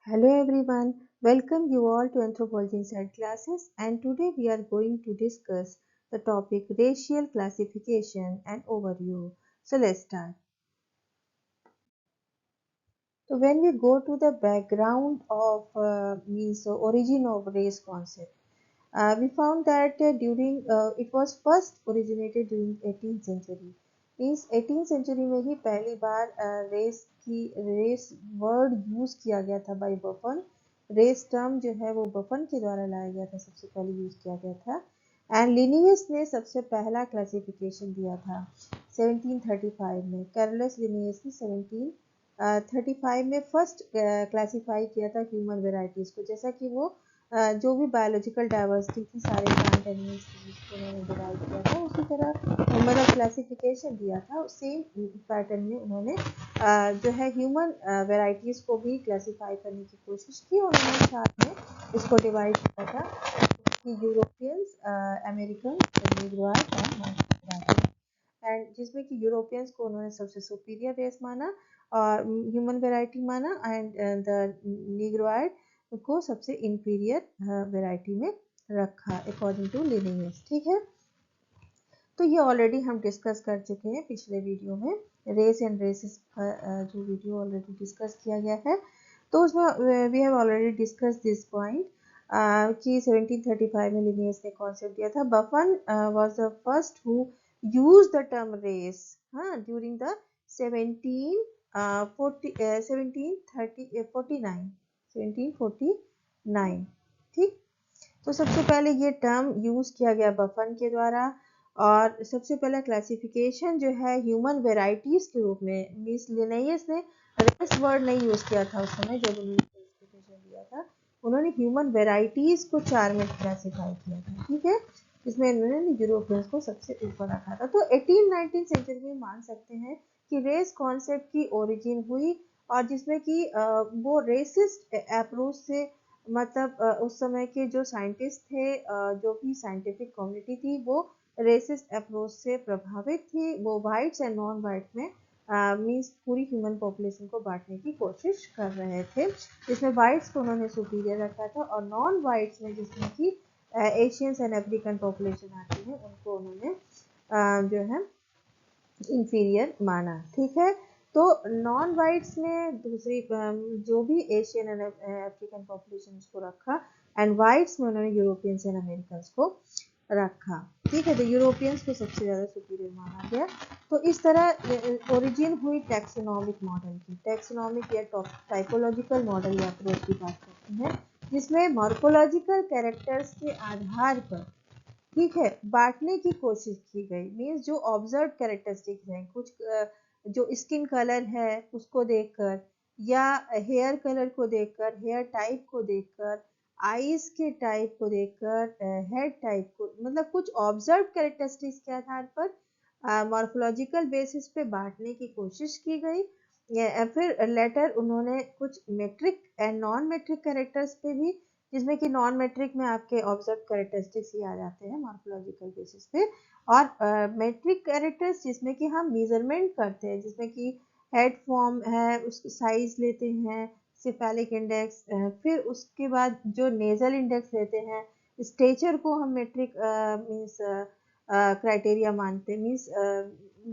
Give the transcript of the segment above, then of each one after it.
Hello everyone, welcome you all to Anthropology Inside Classes, and today we are going to discuss the topic racial classification and overview. So let's start. So when we go to the background of means origin of race concept, we found that during it was first originated during 18th century. Means 18th century में ही पहली बार race word use किया गया था bye बफन. Race term जो है वो बफन के द्वारा लाया गया था, सबसे पहले यूज किया गया था. एंड लिनियस ने सबसे पहला क्लासिफिकेशन दिया था 1735 में. कार्लस लिनियस ने 1735 में फर्स्ट क्लासिफाई किया था ह्यूमन वेराइटीज को, जैसा कि वो जो भी बायोलॉजिकल डाइवर्सिटी थी सारे प्लांट एनिमल्स की जिसको उन्होंने डिवाइड किया था, उसी तरह मतलब क्लासिफिकेशन दिया था. सेम पैटर्न में उन्होंने जो है ह्यूमन वेराइटीज को भी क्लासिफाई करने की कोशिश की. और उन्होंने साथ में इसको डिवाइड किया था कि यूरोपियंस, अमेरिकन, एंड जिसमें कि यूरोपियंस को उन्होंने सबसे सुपीरियर रेस माना और ह्यूमन वेराइटी माना, एंड द नीग्रोइड को सबसे इंफीरियर वेराइटी में रखा अकॉर्डिंग टू लिनियस. ठीक है, तो ये ऑलरेडी हम डिस्कस कर चुके हैं पिछले वीडियो में. रेस एंड रेसेस का जो वीडियो ऑलरेडी डिस्कस किया गया है, तो उसमें we have already discuss this point कि 1735 में लिनियस ने कॉन्सेप्ट दिया था. Buffon was the first who use the term race during the 1749. ठीक, तो सबसे पहले ये टर्म यूज किया गया बफन के द्वारा, और सबसे पहला क्लासिफिकेशन जो है ह्यूमन वेराइटीज के रूप में. मीन्स लिनियस ने रेस वर्ड नहीं यूज किया था उस समय जब उन्होंने क्लासिफिकेशन दिया था. उन्होंने ह्यूमन वेराइटीज को 4 में क्लासिफाई किया था. ठीक है, जिसमें उन्होंने यूरोपियंस को सबसे ऊपर रखा था. तो 18-19 सेंचुरी में मान सकते हैं कि रेस कॉन्सेप्ट की ओरिजिन हुई, और जिसमें कि वो रेसिस्ट अप्रोच से, मतलब उस समय के जो साइंटिस्ट थे, जो भी साइंटिफिक कम्युनिटी थी, वो रेसिस्ट अप्रोच से प्रभावित थी. वो वाइट्स एंड नॉन वाइट में मीन्स पूरी ह्यूमन पॉपुलेशन को बांटने की कोशिश कर रहे थे, जिसमें वाइट्स को उन्होंने सुपीरियर रखा था, और नॉन वाइट्स में जिसमें कि एशियंस एंड अफ्रीकन पॉपुलेशन आती है, उनको उन्होंने जो है इंफीरियर माना. ठीक है, तो नॉन वाइट्स में दूसरी जो भी एशियन एंड अफ्रीकन पॉपुलेशन उसको रखा, एंड वाइट्स में उन्होंने यूरोपियंस एंड अमेरिकन को रखा. ठीक है, तो यूरोपियंस को सबसे ज़्यादा सुपीरियर माना गया. तो इस तरह ओरिजिन हुई टैक्सोनॉमिक मॉडल की. टैक्सोनॉमिक या टाइपोलॉजिकल मॉडल या अप्रोच की बात करते हैं, जिसमें मॉर्फोलॉजिकल कैरेक्टर्स के आधार पर, ठीक है, बांटने की कोशिश की गई. मीन्स जो ऑब्जर्व कैरेक्टरिस्टिक्स हैं, कुछ जो स्किन कलर है उसको देखकर, या हेयर कलर को देखकर, हेयर टाइप को देखकर, आईज के टाइप को देखकर, हेड टाइप को, मतलब कुछ ऑब्जर्व कैरेक्टरिस्टिक्स के आधार पर मॉर्फोलॉजिकल बेसिस पे बांटने की कोशिश की गई. फिर लेटर उन्होंने कुछ metric and non metric characters पे भी, जिसमें कि नॉन मेट्रिक में आपके ऑब्जर्व कैरेक्टरिस्टिक्स ही आ जाते हैं मॉर्फोलॉजिकल बेसिस पे, और मेट्रिक कैरेक्टर्स जिसमें कि हम मेजरमेंट करते हैं, जिसमें कि हेड फॉर्म है उसकी साइज लेते हैं, सिफेलिक इंडेक्स, फिर उसके बाद जो नेजल इंडेक्स लेते हैं, स्टेचर को हम मेट्रिक मीन्स क्राइटेरिया मानते हैं, मीन्स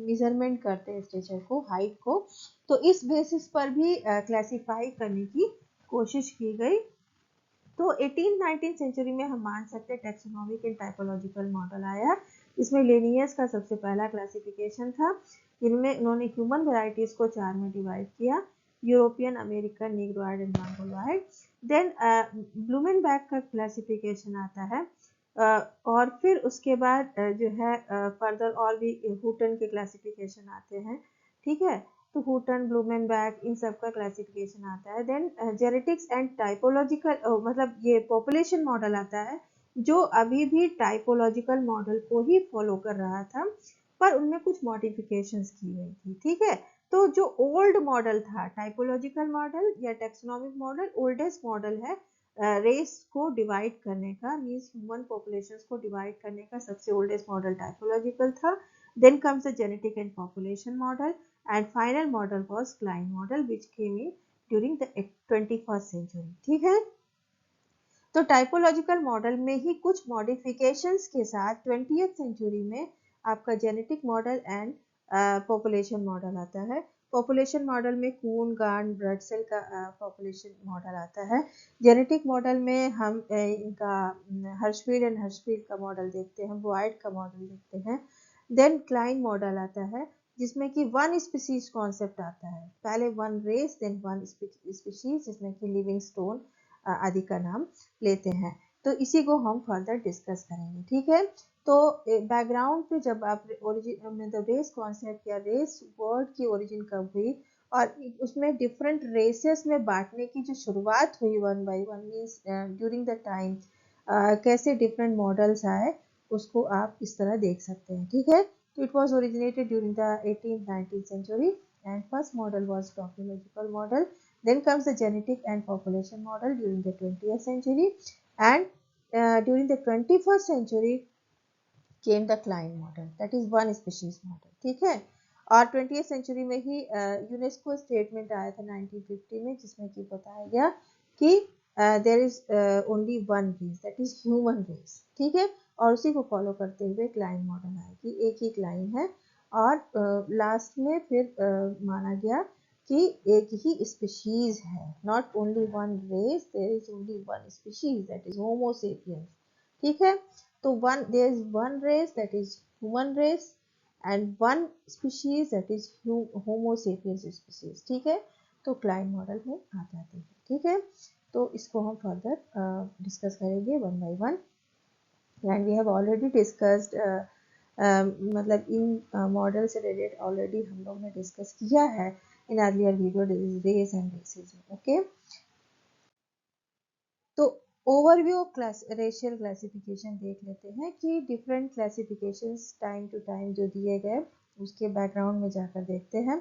मेजरमेंट करते हैं स्टेचर को, हाइट को. तो इस बेसिस पर भी क्लासिफाई करने की कोशिश की गई. तो 18-19 सेंचुरी में हम मान सकते हैं टैक्सोनॉमिक एंड टाइपोलॉजिकल मॉडल आया. इसमें लिनियस का सबसे पहला क्लासिफिकेशन था, जिनमें उन्होंने ह्यूमन वेराइटीज को 4 में डिवाइड किया: European, American, Negroid and Mongoloid. Then Blumenberg का क्लासिफिकेशन आता है, और फिर उसके बाद जो है फर्दर और भी हुटन के क्लासिफिकेशन आते हैं. ठीक है, तो हुटन, ब्लूमेनबर्ग, इन सब का क्लासिफिकेशन आता है. देन जेनेटिक्स एंड टाइपोलॉजिकल, मतलब ये पॉपुलेशन मॉडल आता है, जो अभी भी टाइपोलॉजिकल मॉडल को ही फॉलो कर रहा था, पर उनमें कुछ मॉडिफिकेशंस की गई थी. ठीक है, तो जो ओल्ड मॉडल था टाइपोलॉजिकल मॉडल या टैक्सोनॉमिक मॉडल, ओल्डेस्ट मॉडल है रेस को डिवाइड करने का, मीन्स ह्यूमन पॉपुलेशंस को डिवाइड करने का. सबसे ओल्डेस्ट मॉडल टाइपोलॉजिकल था. Then comes the genetic and population model, and final model was Klein model, which came in during the 21st century. ठीक है, तो टाइपोलॉजिकल मॉडल में ही कुछ मॉडिफिकेशंस के साथ 20th सेंचुरी में आपका genetic model and population model आता है। पॉपुलेशन मॉडल में कून, गार्ड, ब्रडसेल का पॉपुलेशन मॉडल आता है। जेनेटिक मॉडल में हम इनका हर्शफील्ड एंड हर्शफील्ड का मॉडल देखते हैं, बॉयड का मॉडल देखते हैं। देन क्लाइन मॉडल आता है जिसमें कि वन स्पीशीज कॉन्सेप्ट आता है, पहले one race then one species, जिसमें कि लिविंगस्टोन आदि का नाम लेते हैं। तो इसी को हम फर्दर डिस्कस करेंगे। ठीक है, तो बैकग्राउंड पे जब आप ओरिजिन मतलब रेस कॉन्सेप्ट या रेस वर्ड की ओरिजिन कब हुई और उसमें डिफरेंट रेसेस में बांटने की जो शुरुआत हुई one by one means during the time कैसे डिफरेंट मॉडल्स आए, उसको आप इस तरह देख सकते हैं। ठीक है, तो it was originated during the 18th-19th century and first model was topological model. Then comes the genetic and population model during the 20th century, and during the 21st century came the Klein model, that is one species model. ठीक है, और 20th century में ही UNESCO statement आया था 1950 में, जिसमें कि बताया गया कि there is only one race, that is human race. ठीक है, और उसी को फॉलो करते हुए क्लाइन मॉडल आया कि एक ही क्लाइन है, और लास्ट में फिर माना गया कि एक ही स्पीशीज है, not only one race, there is only one species, that is homo sapiens. ठीक है, तो one there is one race, that is human race, and one species, that is homo sapiens species. ठीक है, तो Kline model में आ जाते हैं। ठीक है, तो इसको हम फर्दर डिस्कस करेंगे one by one, and we have already discussed मतलब इन मॉडल से रिलेटेड ऑलरेडी हम लोग ने डिस्कस किया है in earlier video, race and racism. Okay, तो overview of class racial classification देख लेते हैं कि different classifications time to time जो दिए गए उसके बैकग्राउंड में जाकर देखते हैं।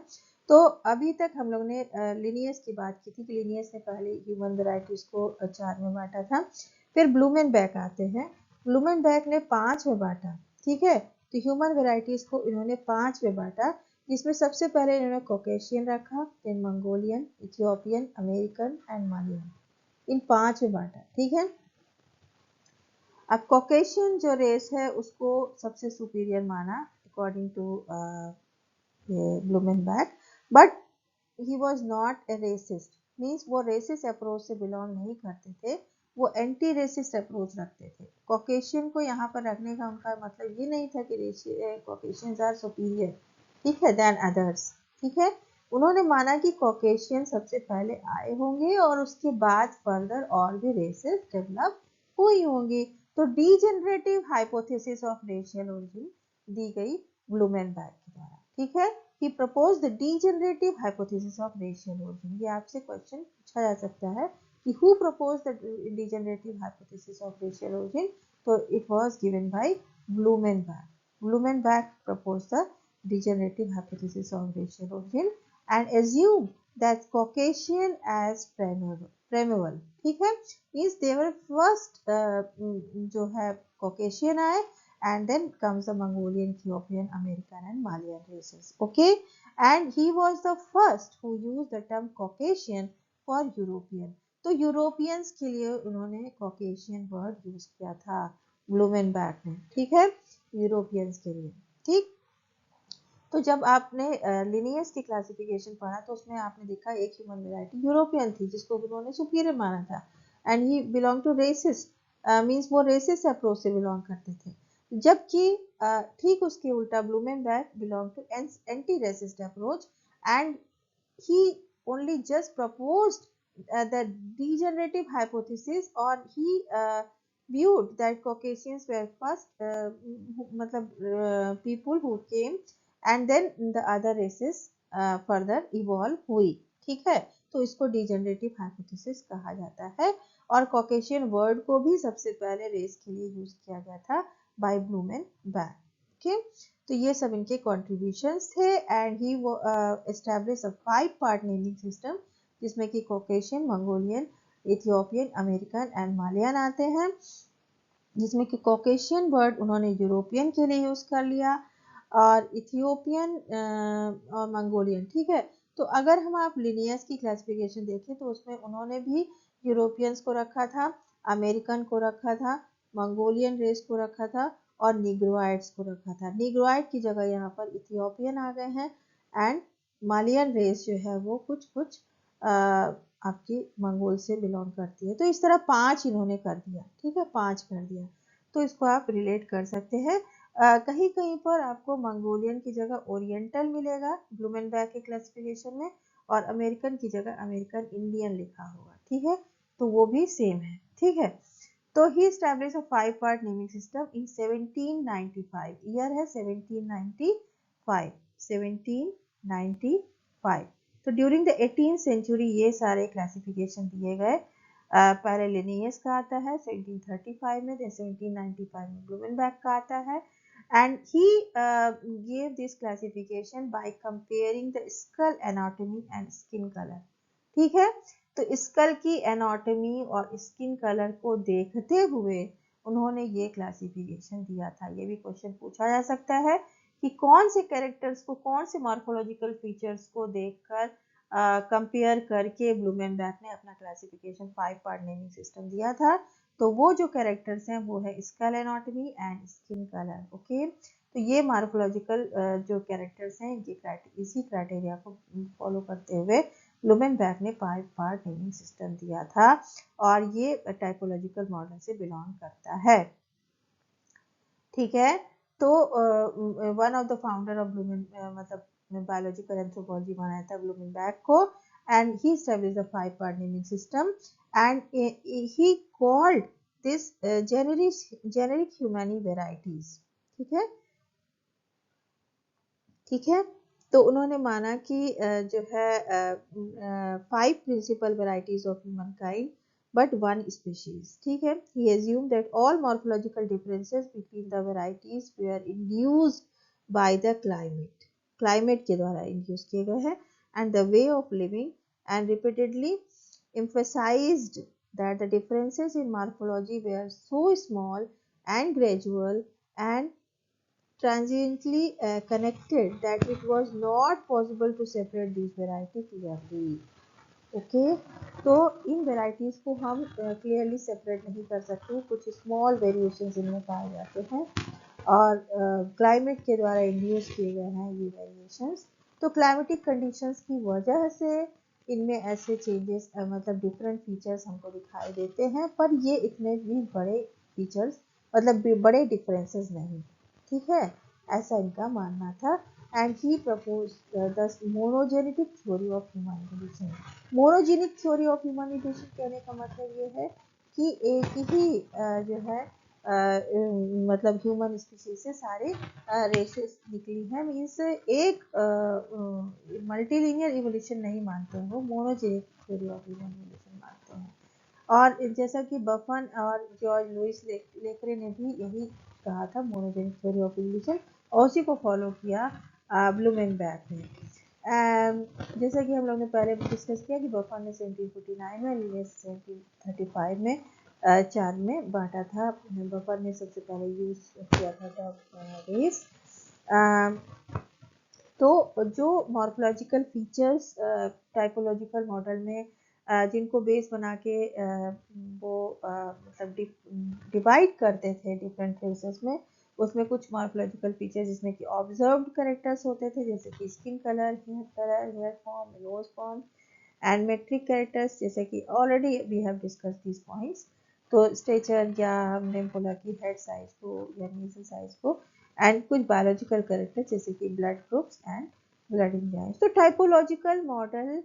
तो अभी तक हम लोग ने लिनियस की बात की थी कि लिनियस ने पहले ह्यूमन वेराइटीज को 4 में बांटा था, फिर ब्लूमेनबेक आते हैं, ब्लूमेनबेक ने 5 में बांटा। ठीक है, तो ह्यूमन वेराइटीज को इन्होंने 5 में बांटा, जिसमें सबसे पहले इन्होंने कॉकेशियन रखा, फिर Mongolian, Ethiopian, American and Malayan, इन 5 में बांटा। ठीक है, अब कॉकेशियन जो रेस है उसको सबसे सुपीरियर माना according to Blumenbach, but he was not a racist, means वो रेसिस्ट अप्रोच से बिलोंग नहीं करते थे, वो एंटी रेसिस्ट अप्रोच रखते थे। कॉकेशियन को यहाँ पर रखने का उनका मतलब ये नहीं था कि कॉकेशियंस आर सुपीरियर, ठीक है, देन अदर्स। ठीक है, उन्होंने माना कि कॉकेशियन सबसे पहले आए होंगे और उसके बाद फर्दर और भी रेसेस डेवलप हुई होंगी। तो degenerative hypothesis of racial origin दी गई ब्लूमेनबेक के द्वारा। ठीक है, he proposed the degenerative hypothesis of racial origin. ये आपसे क्वेश्चन पूछा जा सकता है कि who proposed the degenerative hypothesis of racial origin? तो it was given by Blumenbach. Blumenbach proposed the degenerative hypothesis of racial origin and assumed that Caucasian as primeval. ठीक है, means they were first जो है Caucasian आए, and then comes the Mongolian, Ethiopian, American and Malian races. Okay, and he was the first who used the term Caucasian for European. तो Europeans के लिए उन्होंने Caucasian word use किया था ब्लूमेनबेक ने। ठीक है, यूरोपियंस के लिए। ठीक, तो जब आपने लिनियस की क्लासिफिकेशन पढ़ा तो उसमें आपने देखा एक ह्यूमन वेराइटी यूरोपियन थी जिसको उन्होंने सुपीरियर माना था, and he belong to racist, means वो रेसिस्ट अप्रोच से बिलोंग करते थे। जबकि ठीक उसके उल्टा Blumenbach belong to anti racist approach, and he only just proposed the degenerative hypothesis, or he viewed that Caucasians were first matlab people who came and then the other races further evolve हुई। ठीक है, तो इसको degenerative hypothesis कहा जाता है, और Caucasian word को भी सबसे पहले रेस के लिए यूज किया गया था बाय ब्लूमेनबेक। ओके, तो ये सब इनके कॉन्ट्रीब्यूशंस थे, and he establish a 5-part naming system जिसमें कि Caucasian, Mongolian, Ethiopian, American and Malayan आते हैं, जिसमें कि कॉकेशियन वर्ड उन्होंने यूरोपियन के लिए यूज कर लिया और इथियोपियन और मंगोलियन, ठीक है, तो अगर हम आप लिनियस की क्लासिफिकेशन देखें तो उसमें उन्होंने भी यूरोपियंस को रखा था, अमेरिकन को रखा था, मंगोलियन रेस को रखा था और निग्रोइड्स को रखा था। निग्रोइड की जगह यहाँ पर इथियोपियन आ गए हैं एंड मालियन रेस जो है वो कुछ कुछ आपकी मंगोल से बिलोंग करती है। तो इस तरह 5 इन्होंने कर दिया, ठीक है, 5 कर दिया। तो इसको आप रिलेट कर सकते हैं। कहीं कहीं पर आपको मंगोलियन की जगह ओरिएंटल मिलेगा ब्लूमेनबर्ग के क्लासिफिकेशन में, और अमेरिकन की जगह अमेरिकन इंडियन लिखा होगा, ठीक है, तो वो भी सेम है, ठीक है। तो ही established a 5-part naming system in 1795, year है 1795, 1795। तो ड्यूरिंग द 18th सेंचुरी ये सारे क्लासिफिकेशन दिए गए। पहले लिनियस का आता है 1735 में, then 1795 में ब्लूमेनबर्ग का आता है, and he gave this classification by comparing the skull anatomy and skin color, ठीक है। तो स्कल की एनाटॉमी और स्किन कलर को देखते हुए उन्होंने ये क्लासिफिकेशन दिया था। ये भी क्वेश्चन पूछा जा सकता है कि कौन से कैरेक्टर्स को, कौन से मॉर्फोलॉजिकल फीचर्स को देखकर कंपेयर करके ब्लूमेनबर्ग ने अपना क्लासिफिकेशन 5-part नेमिंग सिस्टम दिया था। तो वो जो कैरेक्टर्स हैं वो है skull anatomy and skin colour, okay. तो ये मॉर्फोलॉजिकल जो कैरेक्टर्स हैं इसी क्राइटेरिया को फॉलो करते हुए ब्लूमेनबर्ग ने 5-part नेमिंग सिस्टम दिया था और ये टाइपोलॉजिकल मॉडल से बिलोंग करता है, ठीक है। तो one of the founder of मतलब बायोलॉजिकल एंथ्रोपोलॉजी बनाया था ब्लूमेनबर्ग को, and he established the 5-part naming system and he called this generic humani varieties, ठीक है, ठीक है। तो उन्होंने माना कि जो है 5 principal varieties of human kind but 1 species, ठीक है। ही assumed that all morphological differences between the varieties were induced by the climate के द्वारा इंड्यूस किए गए हैं, and the way of living, and repeatedly emphasized that the differences in morphology were so small and gradual and transiently connected that it was not possible to separate these variety clearly, okay। तो इन varieties को हम clearly separate नहीं कर सकते, कुछ small variations इनमें पाए जाते हैं और क्लाइमेट के द्वारा इंड्यूस किए गए हैं ये वेरिएशंस। तो क्लाइमेटिक कंडीशंस की वजह से इनमें ऐसे चेंजेस मतलब डिफरेंट फीचर्स हमको दिखाई देते हैं, पर ये इतने भी बड़े फीचर्स मतलब बड़े डिफरेंसेस नहीं, ठीक है, ऐसा इनका मानना था। And he propose the monogenetic theory of human evolution. Monogenic theory of human evolution कहने का मतलब ये है कि एक ही जो है मतलब ह्यूमन स्पीशीज से सारे रेसेस निकली हैं, मीन्स एक मल्टीलिनियर इवोल्यूशन नहीं मानते हैं, वो monogenic theory of human evolution मानते हैं। और जैसा कि बफन और जॉर्ज लुइस लेक्रे ने भी यही कहा था मोनोजेनिक थ्योरी ऑफ इवोल्यूशन, और उसी को फॉलो किया ब्लूमेनबर्ग ने। जैसा कि हम लोग ने पहले डिस्कस किया कि बफन ने 1749 में, लिनियस 1735 में 4 में बांटा था। बफर ने सबसे पहले यूज किया था डॉग रेस। तो जो मॉर्फोलॉजिकल फीचर्स टाइपोलॉजिकल मॉडल में जिनको बेस बना के वो मतलब डिवाइड करते थे डिफरेंट रेसेस में, उसमें कुछ मॉर्फोलॉजिकल फीचर्स जिसमें कि ऑब्जर्व्ड कैरेक्टर्स होते थे, जैसे कि skin colour, hair colour, hair form, nose form, and metric characters, जैसे कि already we have discuss these points. तो स्ट्रेचर या हमने बोला कि हेड साइज को या नीजल साइज को, एंड कुछ बायोलॉजिकल कैरेक्टर जैसे कि blood groups and blood enzymes. तो टाइपोलॉजिकल मॉडल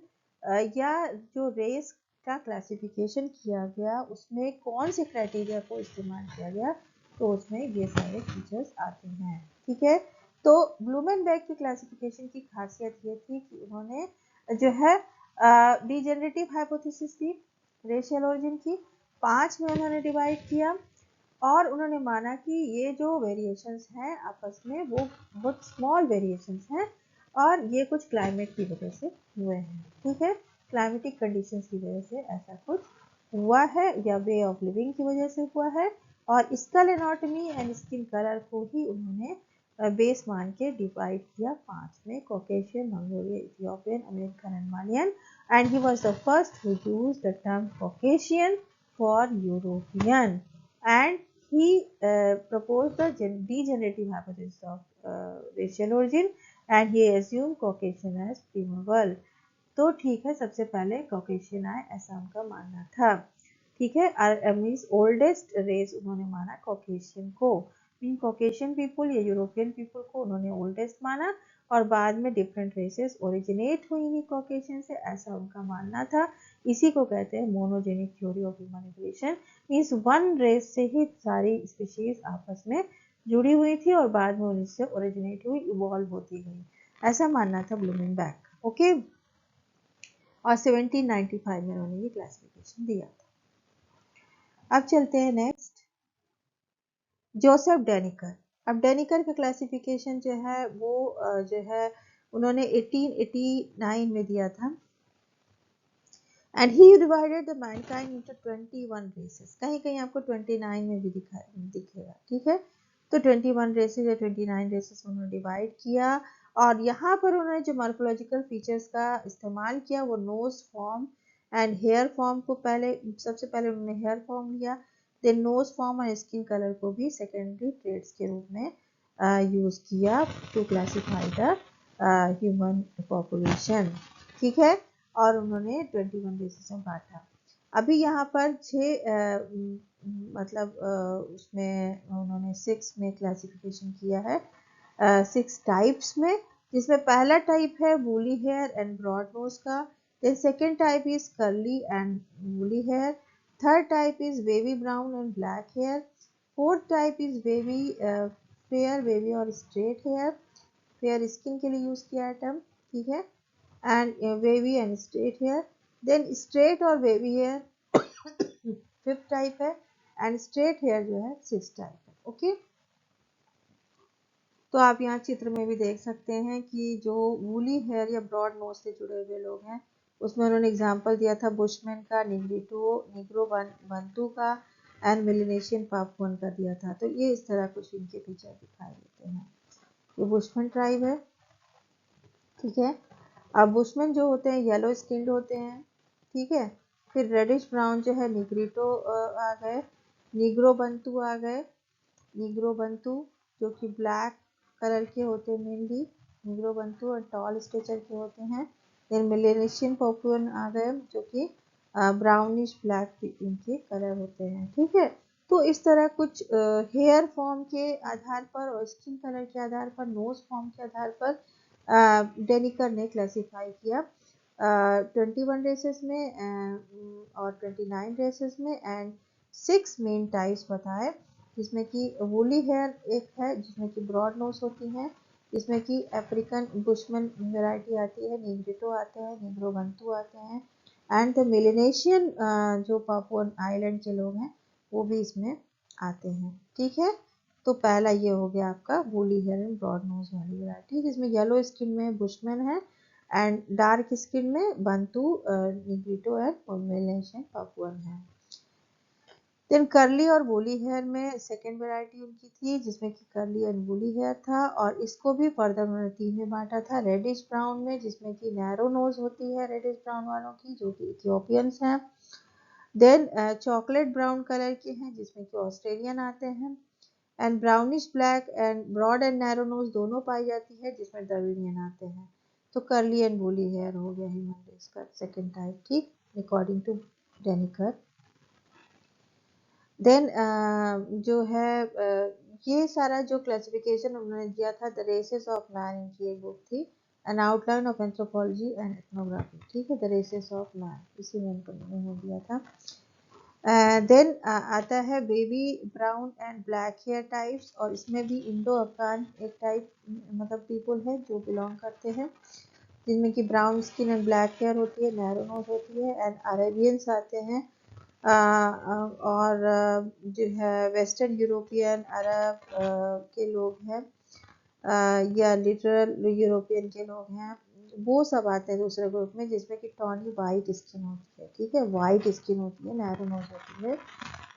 या जो रेस का क्लासिफिकेशन किया गया उसमें कौन से क्राइटेरिया को इस्तेमाल किया गया, तो उसमें ये सारे फीचर्स आते हैं, ठीक है। तो ब्लूमेनबर्ग की क्लासिफिकेशन की खासियत ये थी कि उन्होंने जो है डिजेनरेटिव हाइपोथेसिस थी रेशियल ओरिजिन की, 5 में उन्होंने डिवाइड किया और उन्होंने माना कि ये जो वेरिएशंस हैं आपस में वो बहुत स्मॉल वेरिएशंस हैं और ये कुछ क्लाइमेट की वजह से हुए हैं, ठीक है, क्लाइमेटिक कंडीशंस की वजह से ऐसा कुछ हुआ है या वे ऑफ लिविंग की वजह से हुआ है। और skull anatomy and skin colour को ही उन्होंने बेस मान के डिवाइड किया 5 में, Caucasian, Mongolian, Ethiopian, American and Malayan, and he was the first who used the term Caucasian for European, and he proposed the degenerative hypothesis of racial origin, and he assumed Caucasian as primordial. तो ठीक है, सबसे पहले Caucasian आए ऐसा उनका मानना था। ठीक है, मीन्स ओल्डेस्ट रेस उन्होंने माना कॉकेशियन को, मीन कॉकेशियन पीपल या यूरोपियन पीपल को उन्होंने ओल्डेस्ट माना, और बाद में डिफरेंट रेसेस ओरिजिनेट हुई नहीं कॉकेशियन से, ऐसा उनका मानना था। इसी को कहते हैं monogenic theory of human evolution, means one race से ही सारी स्पीशीज आपस में जुड़ी हुई थी और बाद में उनसे ओरिजिनेट हुई, इवॉल्व होती गई, ऐसा मानना था ब्लूमेनबर्ग। ओके, और 1795 में उन्होंने ये क्लासिफिकेशन दिया था। अब चलते हैं नेक्स्ट, जोसेफ डेनिकर। अब डेनिकर का क्लासिफिकेशन जो है वो जो है उन्होंने 1889 में दिया था, and he divided the mankind into 21 races. कहीं कहीं आपको 29 में भी दिखेगा। ठीक है, तो 21 रेसेस या 29 रेसेस उन्होंने डिवाइड किया, और यहाँ पर उन्होंने जो मॉर्फोलॉजिकल फीचर्स का इस्तेमाल किया वो nose form and hair form को सबसे पहले उन्होंने हेयर फॉर्म लिया, देन नोज फॉर्म और स्किन कलर को भी सेकेंडरी ट्रेड्स के रूप में यूज किया to classify the human population. ठीक है, और उन्होंने 21 रेसेस में बांटा। अभी यहाँ पर 6 मतलब उसमें उन्होंने 6 में क्लासिफिकेशन किया है, 6 टाइप्स में, जिसमें पहला टाइप है woolly hair and broad nose का, then second type is curly and woolly hair, third type is wavy brown and black hair, fourth type is wavy fair, wavy और स्ट्रेट हेयर, फेयर स्किन के लिए use किया है term. ठीक है, and wavy and straight hair, then straight और wavy hair 5th type है, and straight hair जो है 6th type है। ओके, तो आप यहाँ चित्र में भी देख सकते हैं कि जो वूली हेयर या ब्रॉड नोज से जुड़े हुए लोग हैं उसमें उन्होंने एग्जाम्पल दिया था बुशमैन का, निग्रो बंतू का, एंड मेलिनेशियन पापुअन का दिया था। तो ये इस तरह कुछ इनके फीचर दिखाई देते हैं। ये बुशमैन ट्राइब है। ठीक है, अब बुशमैन जो होते हैं येलो स्किन्ड होते हैं। ठीक है, फिर रेडिश ब्राउन जो है निग्रिटो आ गए, निग्रो बंतू आ गए, निग्रो बंतू जो कि ब्लैक कलर के होते हैं मेनली, निग्रो बंतू और टॉल स्टेचर के होते हैं। फिर मेलेनेशियन पॉपुअन आ गए जो कि ब्राउनिश ब्लैक इनके कलर होते हैं। ठीक है, तो इस तरह कुछ हेयर फॉर्म के आधार पर और स्किन कलर के आधार पर, नोज फॉर्म के आधार पर डेनिकर ने क्लासीफाई किया 21 रेसेस में और 29 रेसेस में, एंड 6 मेन टाइप्स बताए, जिसमें कि वूली हेयर एक है, जिसमें कि ब्रॉड नोज होती है, जिसमें कि अफ्रीकन बुशमैन वैरायटी आती है, निग्रिटो आते हैं, निग्रो बंतू आते हैं, एंड द मेलेनेशियन जो पापुअन आइलैंड के लोग हैं वो भी इसमें आते हैं। ठीक है, तो पहला ये हो गया आपका woolly hair and broad nose वाली वैरायटी, जिसमें येलो स्किन में बुशमैन है एंड डार्क स्किन में Bantu, Negrito and Melanesian Papuan है। देन कर्ली और वूली हेयर में सेकेंड वैरायटी उनकी थी, जिसमें कि कर्ली एंड वूली हेयर था, और इसको भी फर्दर उन्होंने 3 में बांटा था, रेडिश ब्राउन में, जिसमें कि नैरो नोज होती है रेडिश ब्राउन वालों की, जो कि इथियोपियंस हैं। देन चॉकलेट ब्राउन कलर के हैं, जिसमें कि ऑस्ट्रेलियन आते हैं, and brownish black and broad and narrow nose दोनों पाई जाती है, जिसमें द्रविडियन आते हैं। तो कर्ली एंड वूली हेयर हो गया ह्यूमन रेस का सेकेंड टाइप। ठीक, अकॉर्डिंग टू डेनिकर। देन जो है ये सारा जो क्लासिफिकेशन उन्होंने दिया था द रेसेस ऑफ मैन, इनकी एक बुक थी, N outline of anthropology and ethnography. ठीक है, द रेसेस ऑफ मैन, इसी में उन्होंने दिया था। देन आता है baby brown and black hair types, और इसमें भी इंडो अफगान एक टाइप मतलब पीपल है जो बिलोंग करते हैं, जिनमें कि brown skin and black hair होती है, नैरो नोज होती है, एंड अरेबियंस आते हैं, और जो है वेस्टर्न यूरोपियन अरब के लोग हैं, या लिटरल यूरोपियन के लोग हैं, वो सब आते हैं दूसरे ग्रुप में, जिसमें कि टॉनी वाइट स्किन होती है। ठीक है, वाइट स्किन होती है, नैरो नोज होती है,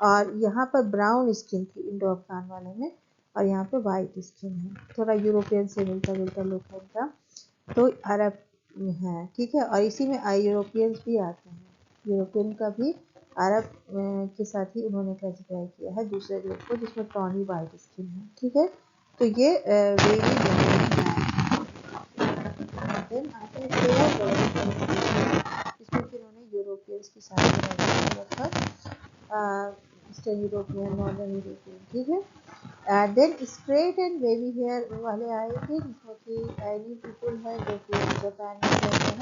और यहाँ पर ब्राउन स्किन थी इंडो अफगान वाले में, और यहाँ पे वाइट स्किन है, थोड़ा यूरोपियन से मिलता जुलता लुक है इनका, तो अरब है, ठीक है। और इसी में यूरोपियंस भी आते हैं, यूरोपियन का भी अरब के साथ ही उन्होंने क्लासिफाई किया है दूसरे ग्रुप को, जिसमें टॉनी वाइट स्किन है, ठीक है। तो ये वेरी देन आते हैं इसमें फिर उन्होंने यूरोपियंस की साथ रखा, ईस्टर्न यूरोपियन, नॉर्दर्न यूरोपियन, ठीक है। Then straight and wavy hair वाले आएंगे, जिसमें कि एनी पीपल है जो कि जापान में रहते हैं,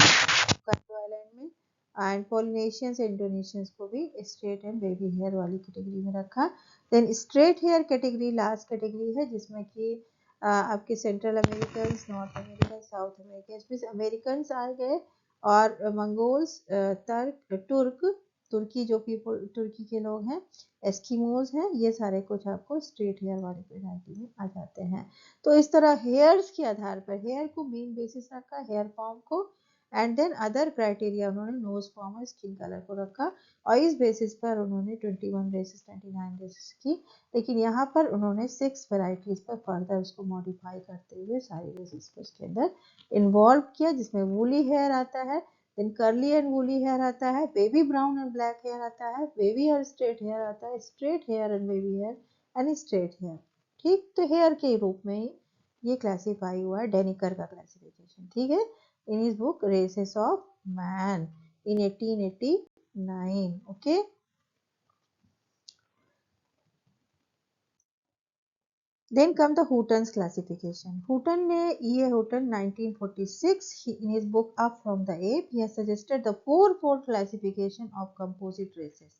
काइटो आइलैंड में, एंड पोलिनेशियंस इंडोनेशियंस को भी स्ट्रेट एंड वेवी हेयर वाली कैटेगरी में रखा। Then straight hair category last category है, जिसमें कि आपके central American, north American, south American, इसमें अमेरिकन आ गए, और मंगोल्स, तुर्की जो पीपल तुर्की के लोग हैं, एस्किमोज हैं, ये सारे कुछ आपको स्ट्रेट हेयर वाली वैरायटी में आ जाते हैं। तो इस तरह हेयर्स के आधार पर हेयर को मेन बेसिस रखा, हेयर फॉर्म को, एंड देन अदर क्राइटेरिया उन्होंने नोज फॉर्म और स्किन कलर को रखा, और इस बेसिस पर उन्होंने 21 रेसेस 29 रेसेस की। लेकिन यहाँ पर उन्होंने 6 वेराइटीज पर फर्दर उसको मॉडिफाई करते हुए सारी रेसेस को उसके अंदर इन्वॉल्व किया, जिसमें वूली हेयर आता है, then curly and woolly hair आता है, baby brown and black hair आता है, बेबी हेयर स्ट्रेट हेयर आता है, straight hair and baby hair and straight hair, ठीक। तो हेयर के रूप में ही ये क्लासीफाई हुआ है, डेनिकर का क्लासिफिकेशन, ठीक है, in his book races of man in 1889, okay. Then come the Houghton's classification. Houghton 1946, in his book Up from the Ape, he has suggested the fourfold classification of composite races,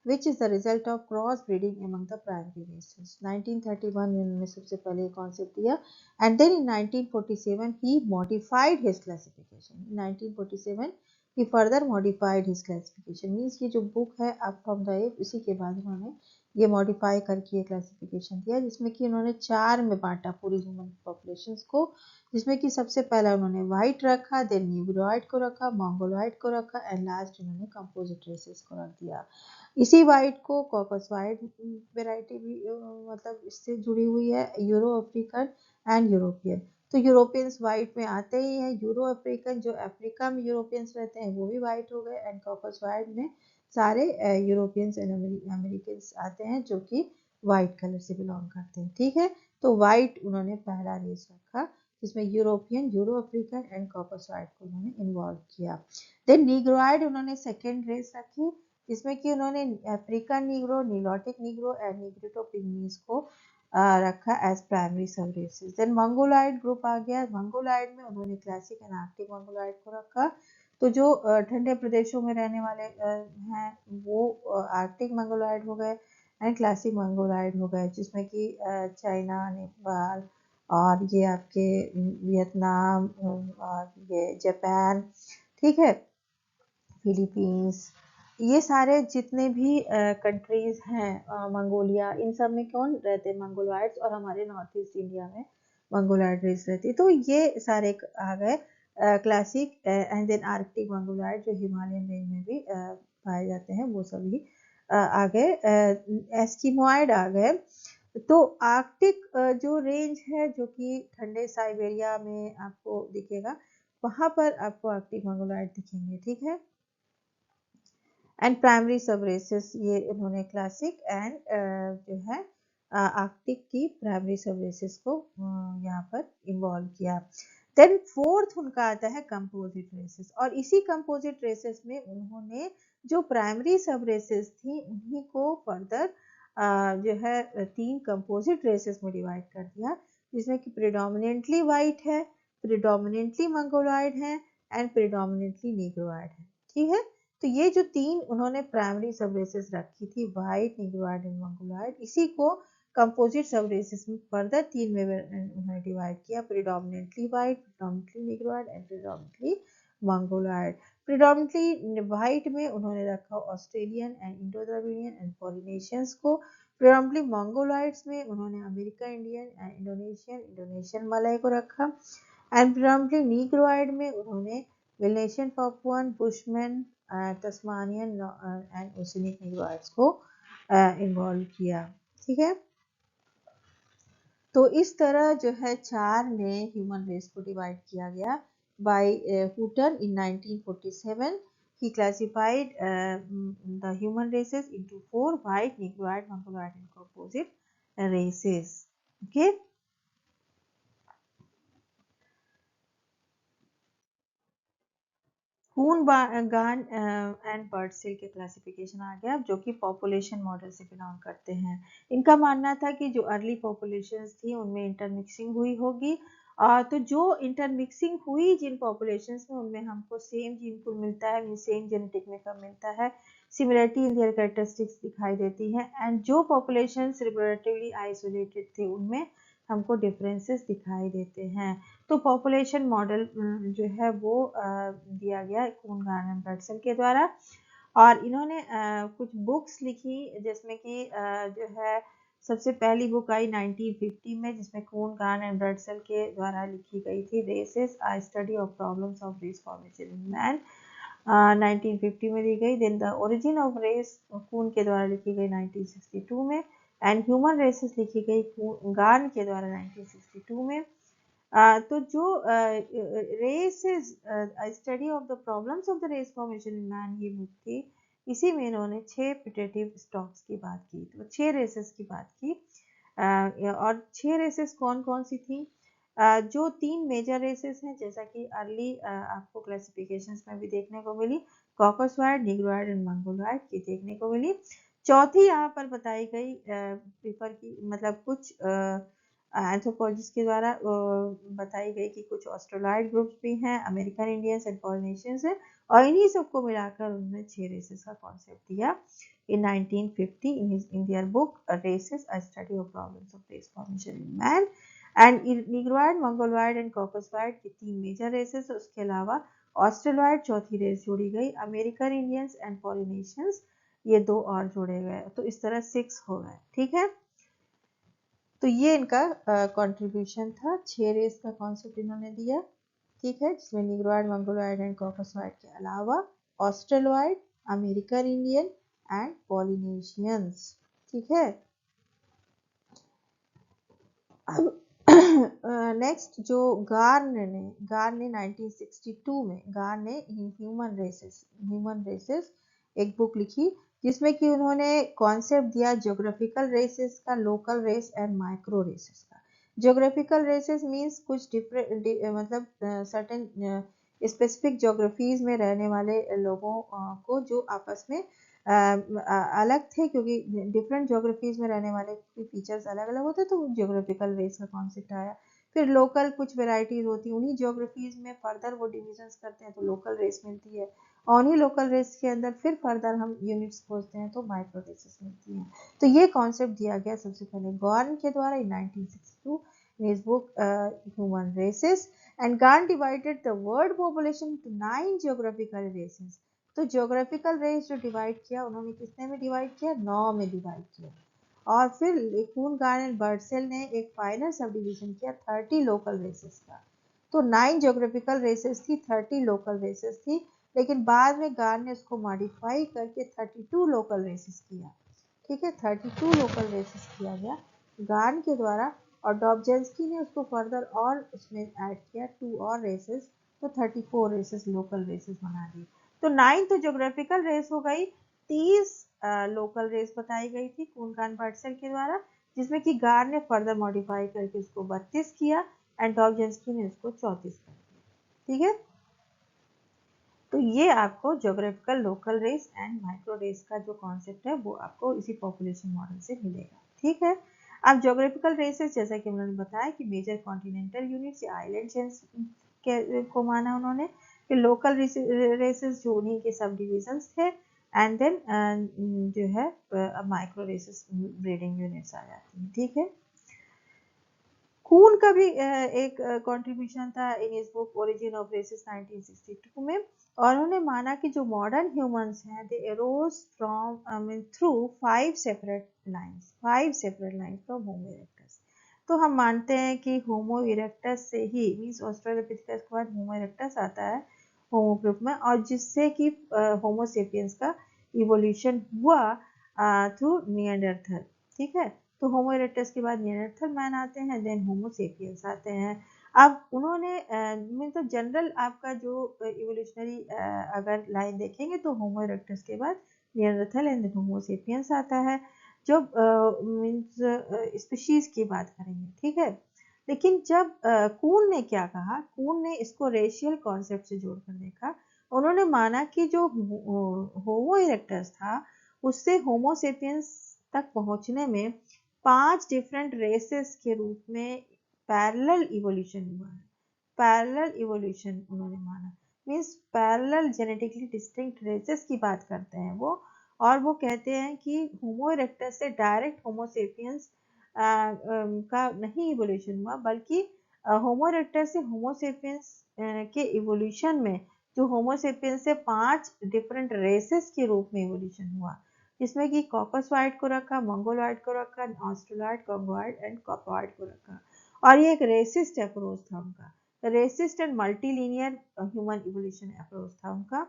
which is the result of crossbreeding among the primary races. 1931 में उन्होंने सबसे पहले ये concept दिया, and then in 1947 he modified his classification. In 1947 he further modified his classification. Means ये जो book है Up from the Ape, इसी के बाद उन्होंने ये मॉडिफाई करके ये क्लासिफिकेशन दिया, जिसमें कि उन्होंने 4 में बांटा पूरी ह्यूमन पॉपुलेशंस को, जिसमें कि सबसे पहला उन्होंने वाइट रखा, देन नीग्रोइड को रखा, मंगोलॉइड को रखा, एंड लास्ट उन्होंने कंपोजिट रेसेस को रख दिया। इसी वाइट को कॉकस वाइट वेराइटी भी मतलब इससे जुड़ी हुई है, यूरो अफ्रीकन एंड यूरोपियन। तो यूरोपियंस वाइट में आते ही हैं, यूरो अफ्रीकन जो अफ्रीका में यूरोपियंस रहते हैं वो भी वाइट हो गए, एंड कॉकस वाइट में सारे यूरोपियंस एंड अमेरिकन आते हैं जो कि वाइट कलर से बिलोंग करते हैं, ठीक है। तो वाइट उन्होंने पहला रेस रखा, जिसमें European, euro African and caucus white को उन्होंने इन्वॉल्व किया। देन नीग्रोइड उन्होंने सेकेंड रेस रखी, जिसमें कि उन्होंने अफ्रीकन नीग्रो, नीलोटिक नीग्रो एंड नीग्रिटो पिग्मीज को रखा एज प्राइमरी सब रेसेस। देन मंगोलाइड ग्रुप आ गया, मंगोलाइड में उन्होंने क्लासिक एंड आर्कटिक मंगोलाइड को रखा। तो जो ठंडे प्रदेशों में रहने वाले हैं वो आर्कटिक मंगोलाइड हो गए, एंड क्लासिक मंगोलाइड हो गए, जिसमें कि चाइना, नेपाल और ये आपके वियतनाम और ये जापान, ठीक है, फिलीपींस, ये सारे जितने भी कंट्रीज हैं, मंगोलिया, इन सब में कौन रहते हैं, मंगोलाइड्स, और हमारे नॉर्थ ईस्ट इंडिया में मंगोलाइड रेस रहती है। तो ये सारे आ गए classic, and then Arctic Mongoloid जो हिमालयन रेंज में भी पाए जाते हैं, वो सभी आ गए, एस्किमोइड आ गए। तो आर्कटिक जो रेंज है जो कि ठंडे साइबेरिया में आपको दिखेगा, वहां पर आपको आर्कटिक मंगोलाइड दिखेंगे, ठीक है। एंड प्राइमरी सब रेसेस ये उन्होंने क्लासिक एंड जो है आर्कटिक की प्राइमरी सब रेसेस को यहाँ पर इन्वॉल्व किया। देन फोर्थ उनका आता है कंपोजिट रेसेस, और इसी कंपोजिट रेसेस में उन्होंने जो प्राइमरी सब रेसेस थी उन्हीं को फर्दर जो है 3 कंपोजिट रेसेस में डिवाइड कर दिया, जिसमें कि प्रिडोमिनेंटली वाइट है, प्रिडोमिनेंटली मंगोलॉइड है, एंड प्रिडोमिनेंटली नीग्रोइड है, ठीक है। तो ये जो 3 उन्होंने प्राइमरी सब रेसेस रखी थी, वाइट, नीग्रोइड एंड मंगोलॉइड, इसी को कंपोजिट सब रेसेस में फर्दर 3 में उन्होंने डिवाइड किया, predominantly white, predominantly Negroid and predominantly Mongoloid. Predominantly white में उन्होंने रखा Australian and Indo Dravidian and Polynesians को, प्रिडोमिनेंटली मंगोलॉइड्स में उन्होंने America Indian and Indonesian Malay को रखा, एंड प्रिडोमिनेंटली नीग्रोइड में उन्होंने Melanesian Papuan, bushman, Tasmanian and Oceanic Negroids को इन्वॉल्व किया, ठीक है। तो इस तरह जो है 4 में ह्यूमन रेस को डिवाइड किया गया bye Hutton in 1947. He classified the human races into 4: white, negroid, mongoloid and composite races. Okay. खून गान एंड बर्डसेल के क्लासिफिकेशन आ गया जो कि पॉपुलेशन मॉडल से बिलोंग करते हैं। इनका मानना था कि जो अर्ली पॉपुलेशंस थी उनमें इंटरमिक्सिंग हुई होगी, तो जो इंटरमिक्सिंग हुई जिन पॉपुलेशंस में उनमें हमको सेम जीन पूल मिलता है, सेम जेनेटिक मेकअप मिलता है, सिमिलरिटी इन देयर कैरेक्टरिस्टिक्स दिखाई देती है, एंड जो पॉपुलेशन रिलेटिवली आइसोलेटेड थे उनमें हमको डिफरेंसेस दिखाई देते हैं। तो पॉपुलेशन मॉडल जो है वो दिया गया खून गान एंड बर्डसेल के द्वारा, और इन्होंने कुछ बुक्स लिखी जिसमें कि जो है सबसे पहली बुक आई 1950 में जिसमें खून गान एंड बर्डसेल के द्वारा लिखी गई थी, races a study of problems of race formation in man, 1950 में दी गई। Then the origin of race खून के द्वारा लिखी गई 1962 में, एंड ह्यूमन रेसेस लिखी गई गान के द्वारा 1962 में। तो जो races study of the problems of the race formation in man ये बुक थी, इसी में इन्होंने 6 पिटेटिव स्टॉक्स की बात की, तो 6 रेसेस की बात की। और 6 रेसेस कौन कौन सी थी? जो 3 मेजर रेसेस हैं जैसा कि अर्ली आपको क्लासिफिकेशंस में भी देखने को मिली, कॉकसवाइड, निग्रोइड एंड मंगोलॉइड की देखने को मिली। चौथी यहाँ पर बताई गई प्रीफर की, मतलब कुछ एंथ्रोपोलॉजिस्ट के द्वारा बताई गई कि कुछ ऑस्ट्रेलॉइड ग्रुप्स भी हैं, अमेरिकन इंडियंस एंड पॉलिनेशियंस हैं, और इन्हीं सबको मिलाकर उन्होंने 6 रेसेस का कॉन्सेप्ट दिया in 1950 in their book Races: A Study of Problems of Race Formation in Man. And Negroid, Mongoloid and Caucasoid की 3 मेजर रेसेस, उसके अलावा ऑस्ट्रेलॉइड चौथी रेस जोड़ी गई, अमेरिकन इंडियंस एंड पॉलिनेशियंस ये 2 और जोड़े गए, तो इस तरह 6 हो गए। ठीक है, तो ये इनका कंट्रीब्यूशन था, 6 रेस का कॉन्सेप्ट इन्होंने दिया। ठीक है, जिसमें निग्रोइड, मंगोलॉइड एंड कॉकसवाइड के अलावा ऑस्ट्रेलॉइड, अमेरिकन इंडियन एंड पॉलिनेशियंस। ठीक है, नेक्स्ट जो गार्न ने 1962 में गार्न ने ह्यूमन रेसेस एक बुक लिखी जिसमें कि उन्होंने कॉन्सेप्ट दिया ज्योग्राफिकल रेसेस का, local race and micro races का। ज्योग्राफिकल रेसेस मींस कुछ मतलब सर्टेन स्पेसिफिक ज्योग्राफीज में रहने वाले लोगों को जो आपस में अलग थे, क्योंकि डिफरेंट ज्योग्राफीज में रहने वाले फीचर्स अलग अलग होते, तो ज्योग्राफिकल रेस का कॉन्सेप्ट आया। फिर लोकल कुछ वेराइटीज होती हैं, उन्हीं ज्योग्राफीज में फर्दर वो डिविजन्स करते हैं तो लोकल रेस मिलती है, और उन्हीं लोकल रेस के अंदर फिर फर्दर हम यूनिट्स खोजते हैं तो माइक्रो रेसेस मिलती हैं। तो ये कॉन्सेप्ट दिया गया सबसे पहले गॉर्न के द्वारा इन 1962 in his book Human Races, and Gahn divided the world population into 9 geographical races. तो ज्योग्राफिकल रेस जो डिवाइड किया उन्होंने कितने में डिवाइड किया? 9 में डिवाइड किया। और फिर खून गान एंड बर्डसेल ने एक फाइनल सब डिवीजन किया 30 लोकल रेसेस का। तो 9 ज्योग्राफिकल रेसेस थी, 30 लोकल रेसेस थी, लेकिन बाद में गान ने उसको मॉडिफाई करके 32 लोकल रेसेस किया। ठीक है, 32 लोकल रेसेस किया गया गान के द्वारा, और डॉबजेंस्की ने उसको फर्दर और उसमें ऐड किया 2 और रेसेस, तो 34 रेसेस लोकल रेसेस बना दी। तो 9 तो ज्योग्राफिकल रेस हो गई, 30 लोकल रेस बताई गई थी खून बर्डसेल के द्वारा, जिसमें कि गार ने फर्दर मॉडिफाई करके उसको 32 किया, एंड डॉबजेंस्की ने उसको 34 कर दिया। ठीक है, तो ये आपको geographical local race and micro race का जो कॉन्सेप्ट है वो आपको इसी पॉपुलेशन मॉडल से मिलेगा। ठीक है, अब ज्योग्राफिकल रेसेस जैसा कि उन्होंने बताया कि मेजर कॉन्टिनेंटल यूनिट्स या आइलैंड को माना उन्होंने, फिर लोकल रेसेस जो उन्हीं के सब डिविजन्स थे, एंड देन जो है माइक्रो रेसेस ब्रीडिंग यूनिट्स आ जाती हैं। ठीक है, खून का भी एक कंट्रीब्यूशन था इन इस बुक ओरिजिन ऑफ रेसेस 1962 में, और उन्होंने माना कि जो मॉडर्न ह्यूमंस हैं they arose from through 5 separate lines from Homo erectus. तो हम मानते हैं कि होमो इरेक्टस से ही मींस ऑस्ट्रेलोपिथेकस के बाद होमो इरेक्टस आता है होमो ग्रुप में, और जिससे कि होमो सेपियंस का इवोल्यूशन हुआ थ्रू निएंडरथल। ठीक है, तो होमो इरेक्टस के बाद नियंडरथल मैन आते हैं, देन होमो सेपियंस आते हैं। अब उन्होंने मतलब जनरल आपका जो इवोल्यूशनरी अगर लाइन देखेंगे तो होमो इरेक्टस के बाद Neanderthal and then Homo sapiens आता है। जब मीन्स स्पीशीज की बात करेंगे, ठीक है। लेकिन जब कून ने क्या कहा, कून ने इसको रेशियल कॉन्सेप्ट से जोड़कर देखा। उन्होंने माना कि जो होमो इरेक्टस था उससे होमो सेपियंस तक पहुंचने में 5 डिफरेंट रेसेस के रूप में पैरेलल इवोल्यूशन हुआ है। पैरेलल इवोल्यूशन उन्होंने माना, means parallel genetically distinct races की बात करते हैं वो। और वो कहते हैं कि होमो इरेक्टस से डायरेक्ट होमो सेपियंस का नहीं इवोल्यूशन हुआ, बल्कि होमो इरेक्टस से होमो सेपियंस के इवोल्यूशन में जो होमो सेपियंस से 5 डिफरेंट रेसेस के रूप में इवोल्यूशन हुआ, जिसमें कि कॉकसॉइड को रखा, मंगोलॉइड को रखा, ऑस्ट्रेलॉइड, कॉन्गोइड एंड कॉपॉइड को रखा। और ये एक रेसिस्ट अप्रोच था उनका, racist and multilinear human evolution approach था उनका।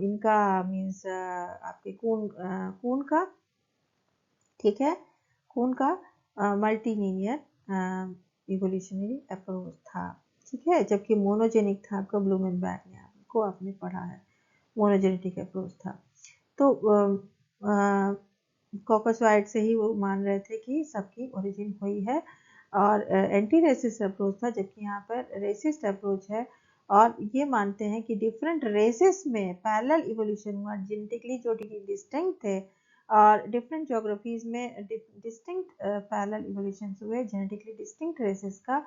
इनका मीन्स आपके कून का, ठीक है, कून का मल्टीलिनियर इवोल्यूशनरी अप्रोच था, ठीक है। जबकि मोनोजेनिक था आपका ब्लूमेनबर्ग ने, आपको आपने पढ़ा है, मोनोजेनेटिक अप्रोच था। तो कॉकसॉइड से ही वो मान रहे थे कि सबकी ओरिजिन हुई है, और एंटी रेसिस्ट अप्रोच था, जबकि यहाँ पर रेसिस्ट अप्रोच है। और ये मानते हैं कि डिफरेंट रेसेस में पैरेलल इवोल्यूशन हुआ, जेनेटिकली जो डिस्टिंक्ट थे, और डिफरेंट ज्योग्राफीज में डिस्टिंक्ट पैरेलल इवोल्यूशन हुए जेनेटिकली डिस्टिंक्ट रेसेस का।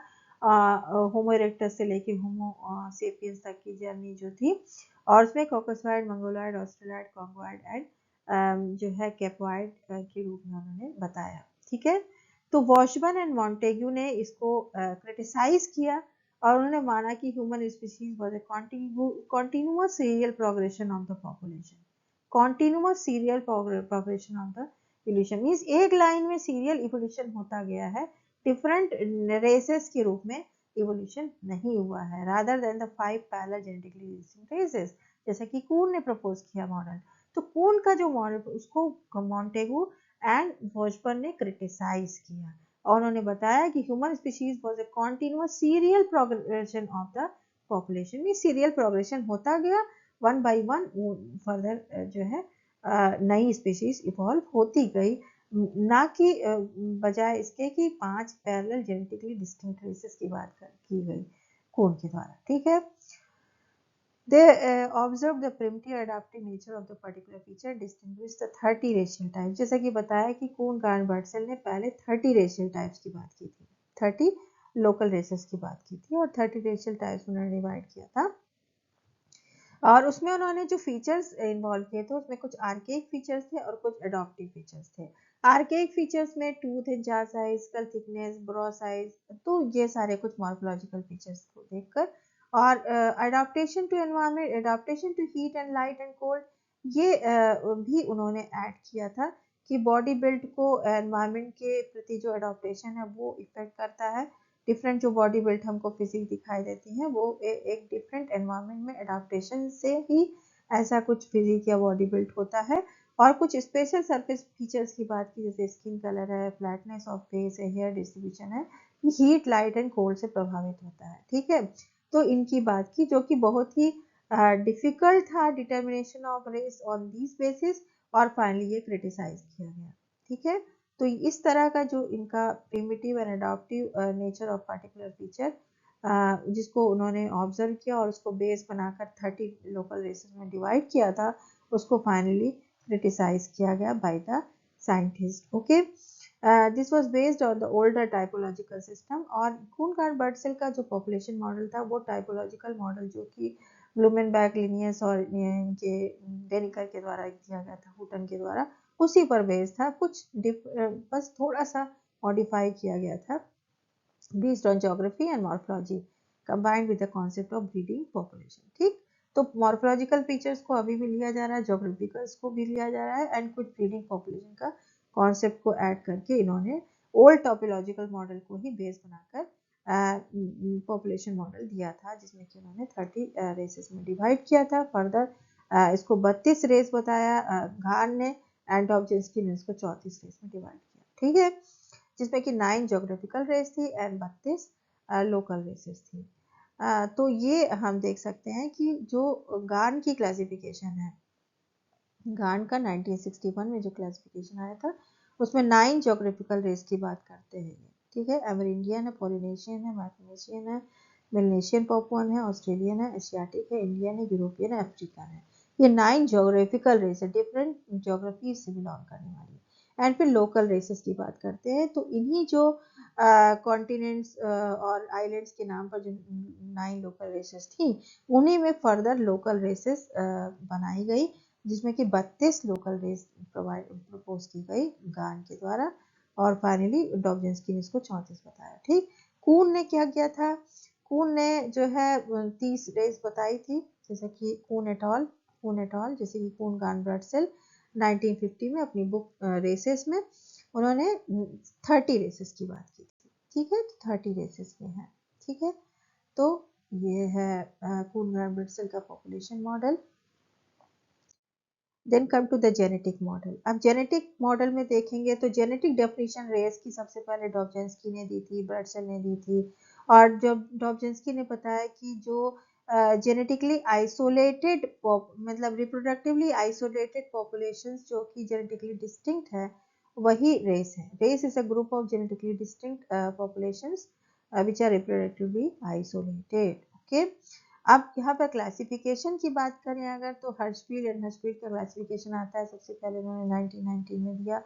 होमो इरेक्टस से लेके होमो सेपियंस तक की जर्नी जो थी, और उसमें कॉकसॉइड, मंगोलॉइड, ऑस्ट्रेलॉइड, कॉन्गोइड एंड जो है कैपॉइड के रूप में उन्होंने बताया, ठीक है। तो वॉशबर्न एंड मॉन्टेग्यू ने इसको क्रिटिसाइज किया, और उन्होंने माना कि human species was a continuous serial progression of the population. Continuous serial progression of the evolution means एक लाइन में सीरियल इवोल्यूशन होता गया है, डिफरेंट रेसेस के रूप में इवोल्यूशन नहीं हुआ है, rather than the 5 parallel genetically distinct races, जैसा कि कून ने प्रपोज किया मॉडल। तो कून का जो मॉडल उसको मॉन्टेगू एंड वॉशबर्न ने क्रिटिसाइज किया, और उन्होंने बताया कि human species was a continuous serial progression of the population, में सीरियल प्रोग्रेशन होता गया, वन बाय वन फर्दर जो है नई स्पीशीज इवॉल्व होती गई, ना कि बजाय इसके कि 5 पैरेलल जेनेटिकली डिस्टिंक्ट रेसेस की बात की गई कून के द्वारा, ठीक है। They observed the primitive adaptive nature of the particular feature, distinguished the 30 racial types। जैसा कि बताया कि कून गार्न बर्टसेल ने पहले 30 racial types की बात की थी, 30 local races की बात की थी, और 30 racial types उन्होंने डिवाइड किया था। और उसमें उन्होंने जो फीचर्स इन्वॉल्व किए थे उसमें कुछ आर्केइक फीचर्स थे और कुछ अडॉप्टिव फीचर्स थे। आर्केइक फीचर्स में tooth and jaw size, skull thickness, brow size, तो ये सारे कुछ मॉर्फोलॉजिकल फीचर्स को देखकर। और adaptation to environment, adaptation to heat and light and cold, ये भी उन्होंने ऐड किया था कि बॉडी बिल्ड को एनवायरनमेंट के प्रति जो अडॉप्टेशन है वो इफेक्ट करता है। डिफरेंट जो बॉडी बिल्ड हमको फिजिक दिखाई देती है वो एक डिफरेंट एनवायरनमेंट में अडाप्टेशन से ही ऐसा कुछ फिजिक या बॉडी बिल्ड होता है। और कुछ स्पेशल सरफेस फीचर्स की बात की, जैसे स्किन कलर है, फ्लैटनेस ऑफ फेस है, हेयर डिस्ट्रीब्यूशन है, हीट, लाइट एंड कोल्ड से प्रभावित होता है, ठीक है। तो इनकी बात की, जो कि बहुत ही डिफिकल्ट था determination of race on this basis, और फाइनली ये क्रिटिसाइज किया गया, ठीक है। तो इस तरह का जो इनका primitive and adoptive nature of particular feature, जिसको उन्होंने ऑब्जर्व किया और उसको बेस बनाकर 30 लोकल रेसेस में डिवाइड किया था, उसको फाइनली क्रिटिसाइज किया गया by the scientist, okay. This was based on the older typological system. और कून बर्टसेल का जो पॉपुलेशन मॉडल था वो टाइपोलॉजिकल मॉडल जो कि ब्लूमेनबर्ग, लिनियस और इनके डेनिकर के द्वारा किया गया था, हुटन के द्वारा, उसी पर बेस्ड था। कुछ बस थोड़ा सा मॉडिफाई किया गया था based on geography and morphology combined with the concept of breeding population, ठीक। तो मॉर्फोलॉजिकल फीचर्स को अभी भी लिया जा रहा है, ज्योग्राफिकल्स को भी लिया जा रहा है, एंड कुछ ब्रीडिंग पॉपुलेशन का कॉन्सेप्ट को ऐड करके इन्होंने ओल्ड टॉपोलॉजिकल मॉडल को ही बेस बनाकर पॉपुलेशन मॉडल दिया था, जिसमें कि उन्होंने 30 रेसेस में डिवाइड किया था। फर्दर इसको 32 रेस बताया घान ने, एंड डॉब्जिन्स्की ने इसको 34 रेस में डिवाइड किया, ठीक है, जिसमें कि 9 जोग्राफिकल रेस थी एंड 32 लोकल रेसेस थी। तो ये हम देख सकते हैं कि जो गान की क्लासिफिकेशन है, गान का 1961 में जो क्लासिफिकेशन आया था उसमें 9 जोग्राफिकल रेस की बात करते हैं, ठीक है, अमेरिंडियन है, पोलिनेशियन है, माइक्रोनेशियन है, मेलनेशियन, पपुअन है, ऑस्ट्रेलियन है, एशियाटिक है, इंडियन है, यूरोपियन है, अफ्रीकन है। ये 9 जोग्राफिकल रेस है, डिफरेंट जोग्राफी से बिलोंग करने वाली। एंड फिर लोकल रेसेस की बात करते हैं, तो इन्हीं जो कॉन्टिनेंट्स और आइलैंड्स के नाम पर जो 9 लोकल रेसेस थी, उन्हीं में फर्दर लोकल रेसेस बनाई गई, जिसमें कि 32 लोकल रेस प्रपोज की गई गान के द्वारा, और फाइनली डॉब्जिन्स्की ने इसको 34 बताया, ठीक। कून ने क्या किया था, कून ने जो है 30 रेस बताई थी, जैसे कि कून एटॉल, जैसे कि कून गान ब्रडसेल 1950 में अपनी बुक रेसेस में उन्होंने 30 रेसेस की बात की थी, ठीक है, तो 30 रेसेस में है, ठीक है। तो ये है कून गान ब्रडसेल का population model. Then come to the genetic model. अब जेनेटिक मॉडल में देखेंगे तो जेनेटिक डेफिनेशन रेस की सबसे पहले डॉब्जिन्स्की ने दी थी, ब्रडसेल ने दी थी, और जब डॉब्जिन्स्की ने बताया कि जो जेनेटिकली आइसोलेटेड मतलब रिप्रोडक्टिवली आइसोलेटेड पॉपुलेशंस जो कि जेनेटिकली डिस्टिंक्ट है वही रेस है। Race is a group of genetically distinct populations which are reproductively isolated, okay. अब यहाँ पर क्लासिफिकेशन की बात करें अगर, तो हर्शफील्ड एंड हर्शफील्ड का क्लासिफिकेशन आता है, सबसे पहले उन्होंने 1919 में दिया।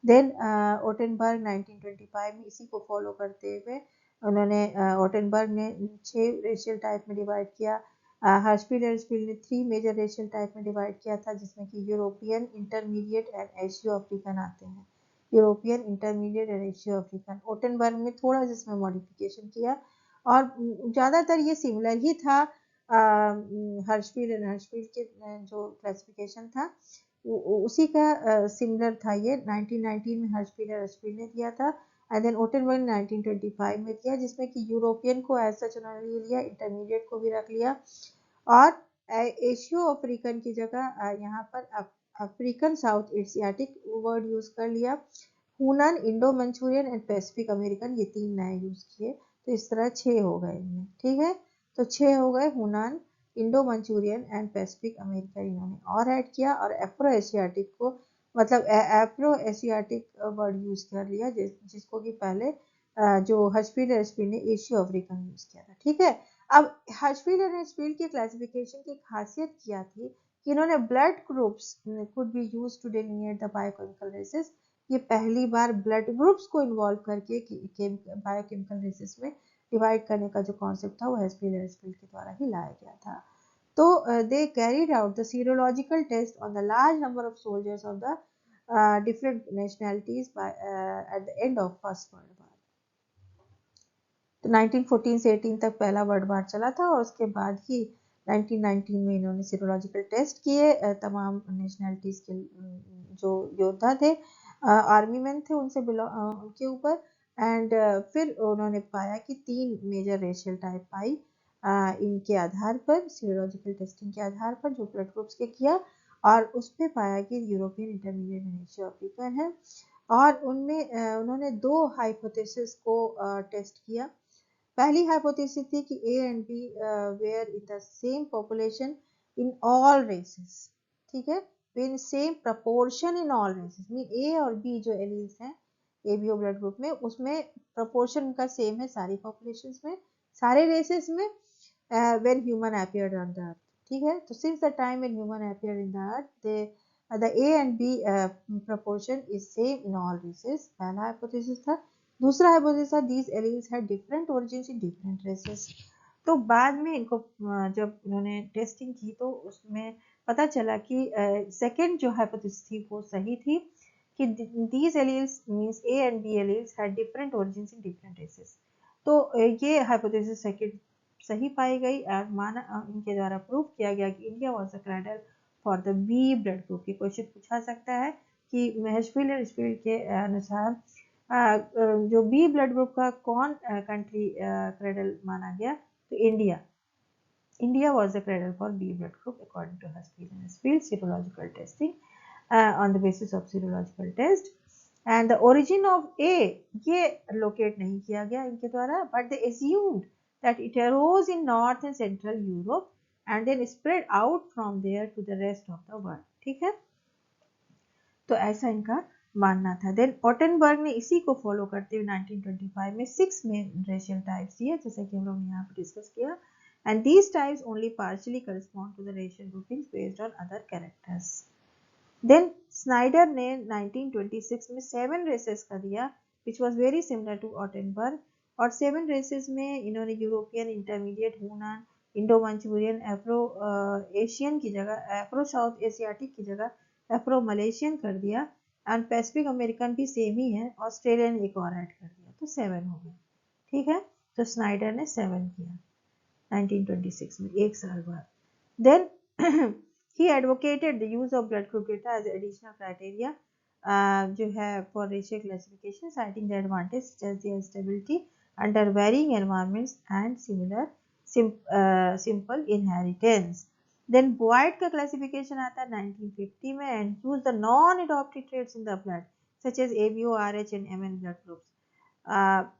देन ओटेनबर्ग 1925 में इसी को फॉलो करते हुए उन्होंने ओटेनबर्ग ने 6 रेशियल टाइप में डिवाइड किया। हर्शफील्ड ने 3 मेजर रेशियल टाइप में डिवाइड किया था, जिसमें कि European, intermediate and Asio African आते हैं। European, intermediate and Asio African. Ottenberg ने थोड़ा जिसमें मॉडिफिकेशन किया, और ज़्यादातर ये सिमिलर ही था हर्शफील्ड एंड हर्शफील्ड के जो क्लासिफिकेशन था उसी का सिमिलर था ये। 1919 में हर्शफील्ड ने दिया था, एंड देन ओटेनबर्ग 1925 में दिया, जिसमें कि यूरोपियन को एज सच उन्होंने ले लिया, इंटरमीडिएट को भी रख लिया, और एशियो अफ्रीकन की जगह यहाँ पर African south Asiatic word use कर लिया। हुनन, Indo Manchurian and Pacific American, ये 3 नए यूज किए, तो इस तरह 6 हो गए इनमें, ठीक है। तो 6 हो गए, हुनन, Indo Manchurian and Pacific America इन्होंने और ऐड किया, और एफ्रो एशियाटिक को मतलब एफ्रो एशियाटिक वर्ड यूज कर लिया, जिसको कि पहले जो हर्शफील्ड ने एशियो अफ्रीकन यूज किया था, ठीक है। अब हर्शफील्ड की क्लासिफिकेशन की खासियत क्या थी कि इन्होंने blood groups could be used to delineate the biochemical races. ये पहली बार ब्लड ग्रुप्स को इन्वॉल्व करके बायोकेमिकल रेसेस में डिवाइड करने का जो कॉन्सेप्ट था वो हर्शफील्ड के द्वारा ही लाया गया था। तो they carried out the serological test on the large number of soldiers of the different nationalities at the end of first world war. तो 1914 से 18 तक पहला वर्ल्ड वार चला था, और उसके बाद ही 1919 में इन्होंने सीरोलॉजिकल टेस्ट किए तमाम नेशनैलिटीज के जो योद्धा थे, आर्मी मैन थे, उनके ऊपर, एंड फिर उन्होंने पाया कि 3 मेजर रेशियल टाइप पाई इनके आधार पर, सीरोलॉजिकल टेस्टिंग के आधार पर जो ब्लड ग्रुप्स के किया, और उस पर पाया कि European, intermediate and Asio African है। और उनमें उन्होंने 2 हाइपोथेसिस को टेस्ट किया। पहली हाइपोथेसिस थी कि A and B were in the same population in all races, ठीक है, in same proportion in all races, mean A और बी जो एलील्स हैं एबीओ ब्लड ग्रुप में, उसमें प्रपोर्शन उनका सेम है सारी पॉपुलेशंस में, सारे रेसेस में, when human appeared on the earth, ठीक है। तो since the time when human appeared in the earth, the A and B proportion is same in all races, पहला हाइपोथेसिस था। दूसरा हाइपोथेसिस था these alleles had different origins in different races। तो बाद में इनको जब उन्होंने टेस्टिंग की तो उसमें पता चला कि सेकेंड जो हाइपोथेसिस थी वो सही थी, कि these alleles means A and B alleles had different origins in different races। तो ये हाइपोथेसिस सेकेंड सही पाई गई, और इनके द्वारा प्रूव किया गया कि India was the cradle for the B blood group. ये क्वेश्चन पूछा सकता है कि हर्शफील्ड के अनुसार जो बी ब्लड ग्रुप का कौन कंट्री क्रेडल माना गया, तो India was the cradle for B blood group according to Hurstfield and Hurstfield serological testing। on the basis of serological test. And the origin of A ये locate नहीं किया गया इनके द्वारा, but they assumed that it arose in North and Central Europe and then spread out from there to the rest of the world. ठीक है, तो ऐसा इनका मानना था. देन ऑटनबर्ग ने इसी को फॉलो करते हुए 1925 में 6 मेन रेशियल टाइप्स दिए, जैसा कि हम लोग ने यहाँ पर डिस्कस किया. And these types only partially correspond to the racial groupings based on other characters. Then Snyder ने 1926 में 7 रेसेस का दिया, which was very similar to Ottenberg. और 7 रेसेस में इन्होंने European, intermediate, Hunan, Indo Manchurian, Afro Asian की जगह, Afro south Asiatic की जगह एफ्रो मलेशियन कर दिया. एंड पैसिफिक अमेरिकन भी सेम ही है, ऑस्ट्रेलियन एक और ऐड कर दिया, तो 7 हो गए. ठीक है, तो स्नाइडर ने 7 किया 1926 में, एक साल बाद. Then he advocated the use of blood group data as additional criteria जो है for racial classification, citing the advantage such as their stability under varying environments and similar simple inheritance. Then Boyd का classification आता है 1950 में and use the non-adopted traits in the blood such as ABO, RH and MN blood groups.